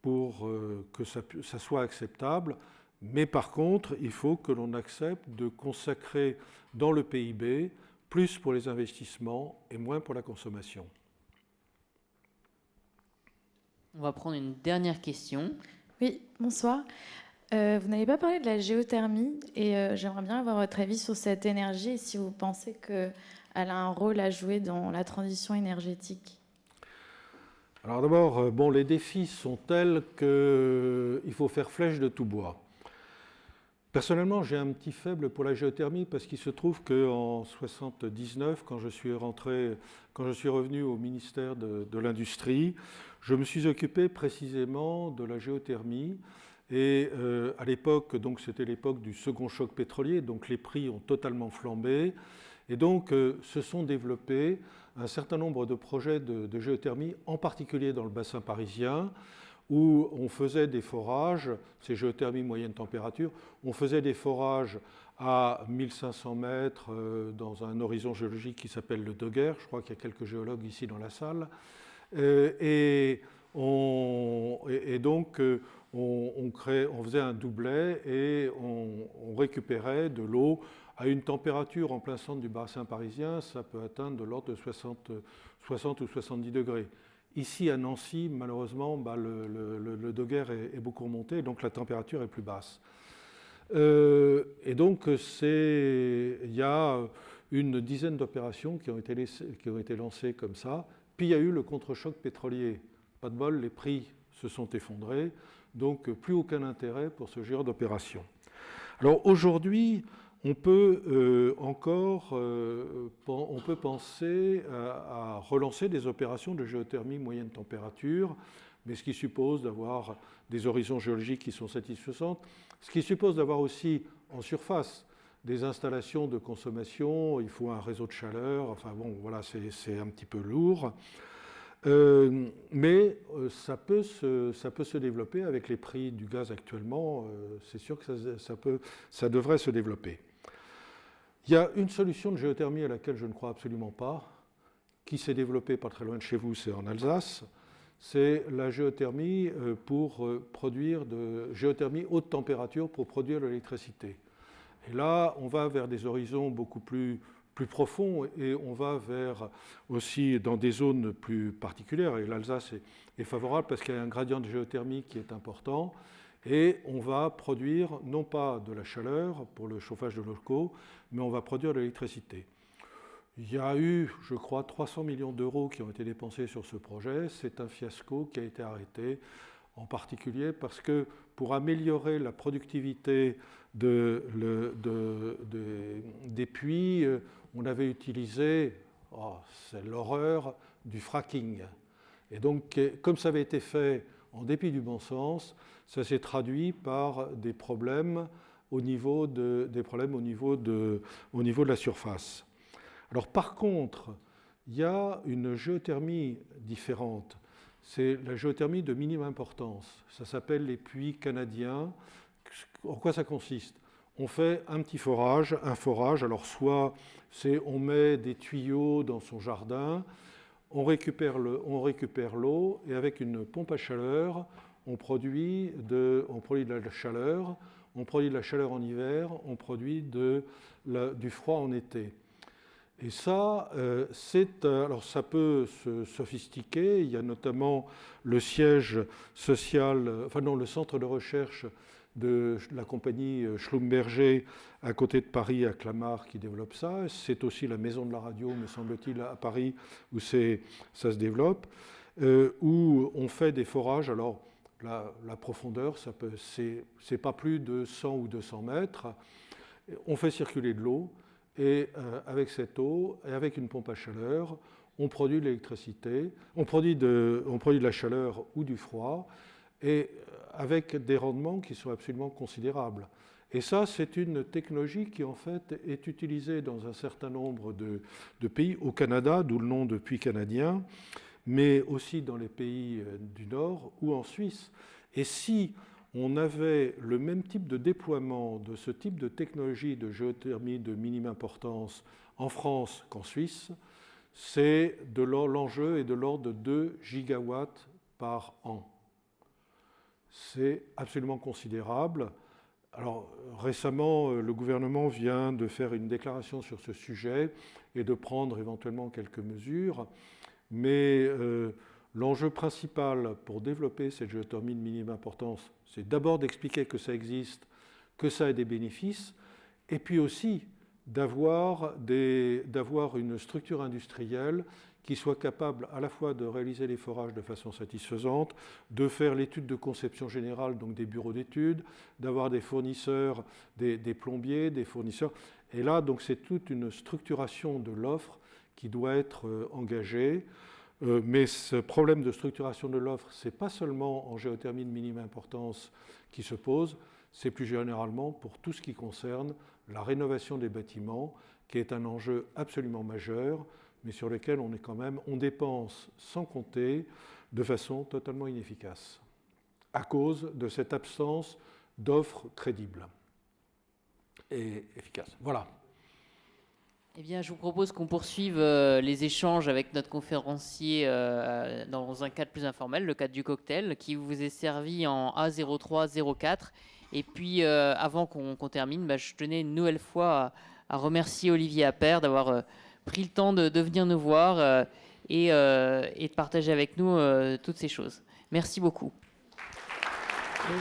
pour que ça soit acceptable. Mais par contre, il faut que l'on accepte de consacrer dans le PIB plus pour les investissements et moins pour la consommation. On va prendre une dernière question. Oui, bonsoir. Vous n'avez pas parlé de la géothermie et j'aimerais bien avoir votre avis sur cette énergie et si vous pensez qu'elle a un rôle à jouer dans la transition énergétique. Alors d'abord, bon, les défis sont tels qu'il faut faire flèche de tout bois. Personnellement, j'ai un petit faible pour la géothermie parce qu'il se trouve qu'en 1979, quand je suis revenu au ministère de l'Industrie, je me suis occupé précisément de la géothermie. Et à l'époque, donc c'était l'époque du second choc pétrolier, donc les prix ont totalement flambé. Et donc se sont développés un certain nombre de projets de géothermie, en particulier dans le bassin parisien, où on faisait des forages, ces géothermies moyenne température, on faisait des forages à 1500 mètres dans un horizon géologique qui s'appelle le Dogger. Je crois qu'il y a quelques géologues ici dans la salle. Et donc, on faisait un doublet et on récupérait de l'eau à une température en plein centre du bassin parisien, ça peut atteindre de l'ordre de 60 ou 70 degrés. Ici, à Nancy, malheureusement, le Dogger est beaucoup remonté, donc la température est plus basse. Et donc, il y a une dizaine d'opérations qui ont été lancées comme ça. Puis, il y a eu le contre-choc pétrolier. Pas de bol, les prix se sont effondrés, donc plus aucun intérêt pour ce genre d'opération. Alors, aujourd'hui, on peut penser à relancer des opérations de géothermie moyenne température, mais ce qui suppose d'avoir des horizons géologiques qui sont satisfaisants, ce qui suppose d'avoir aussi en surface des installations de consommation, il faut un réseau de chaleur, enfin bon, voilà, c'est un petit peu lourd. Mais ça peut se développer avec les prix du gaz actuellement, c'est sûr que ça devrait se développer. Il y a une solution de géothermie à laquelle je ne crois absolument pas, qui s'est développée pas très loin de chez vous, c'est en Alsace. C'est la géothermie géothermie haute température pour produire de l'électricité. Et là, on va vers des horizons beaucoup plus profonds et on va vers aussi dans des zones plus particulières. Et l'Alsace est favorable parce qu'il y a un gradient de géothermie qui est important. Et on va produire non pas de la chaleur pour le chauffage de locaux, mais on va produire de l'électricité. Il y a eu, je crois, 300 millions d'euros qui ont été dépensés sur ce projet. C'est un fiasco qui a été arrêté, en particulier parce que pour améliorer la productivité des puits, on avait utilisé, c'est l'horreur, du fracking. Et donc, comme ça avait été fait en dépit du bon sens, ça s'est traduit par des problèmes au niveau de la surface. Alors par contre, il y a une géothermie différente. C'est la géothermie de minime importance. Ça s'appelle les puits canadiens. En quoi ça consiste ? On fait un petit forage, alors soit on met des tuyaux dans son jardin, on récupère l'eau et avec une pompe à chaleur, on produit de la chaleur. On produit de la chaleur en hiver, on produit du froid en été. Et ça, alors ça peut se sophistiquer. Il y a notamment le siège social, le centre de recherche de la compagnie Schlumberger à côté de Paris, à Clamart, qui développe ça. C'est aussi la maison de la radio, me semble-t-il, à Paris, où ça se développe, où on fait des forages. Alors, la profondeur, c'est pas plus de 100 ou 200 mètres. On fait circuler de l'eau et avec cette eau et avec une pompe à chaleur, on produit de l'électricité, on produit de la chaleur ou du froid et avec des rendements qui sont absolument considérables. Et ça, c'est une technologie qui en fait est utilisée dans un certain nombre de pays, au Canada, d'où le nom de puits canadien, mais aussi dans les pays du Nord ou en Suisse. Et si on avait le même type de déploiement de ce type de technologie de géothermie de minime importance en France qu'en Suisse, l'enjeu est de l'ordre de 2 gigawatts par an. C'est absolument considérable. Alors, récemment, le gouvernement vient de faire une déclaration sur ce sujet et de prendre éventuellement quelques mesures. Mais l'enjeu principal pour développer cette géothermie de minime importance, C'est d'abord d'expliquer que ça existe, que ça a des bénéfices, et puis aussi d'avoir une structure industrielle qui soit capable à la fois de réaliser les forages de façon satisfaisante, de faire l'étude de conception générale, donc des bureaux d'études, d'avoir des fournisseurs, des plombiers, des fournisseurs. Et là, donc, c'est toute une structuration de l'offre qui doit être engagée. Mais ce problème de structuration de l'offre, ce n'est pas seulement en géothermie de minime importance qui se pose, c'est plus généralement pour tout ce qui concerne la rénovation des bâtiments, qui est un enjeu absolument majeur, mais sur lequel on dépense sans compter de façon totalement inefficace, à cause de cette absence d'offres crédibles et efficaces. Voilà. Eh bien, je vous propose qu'on poursuive les échanges avec notre conférencier dans un cadre plus informel, le cadre du cocktail, qui vous est servi en A0304. Et puis, avant qu'on termine, je tenais une nouvelle fois à remercier Olivier Appert d'avoir pris le temps de venir nous voir et de partager avec nous toutes ces choses. Merci beaucoup. Oui.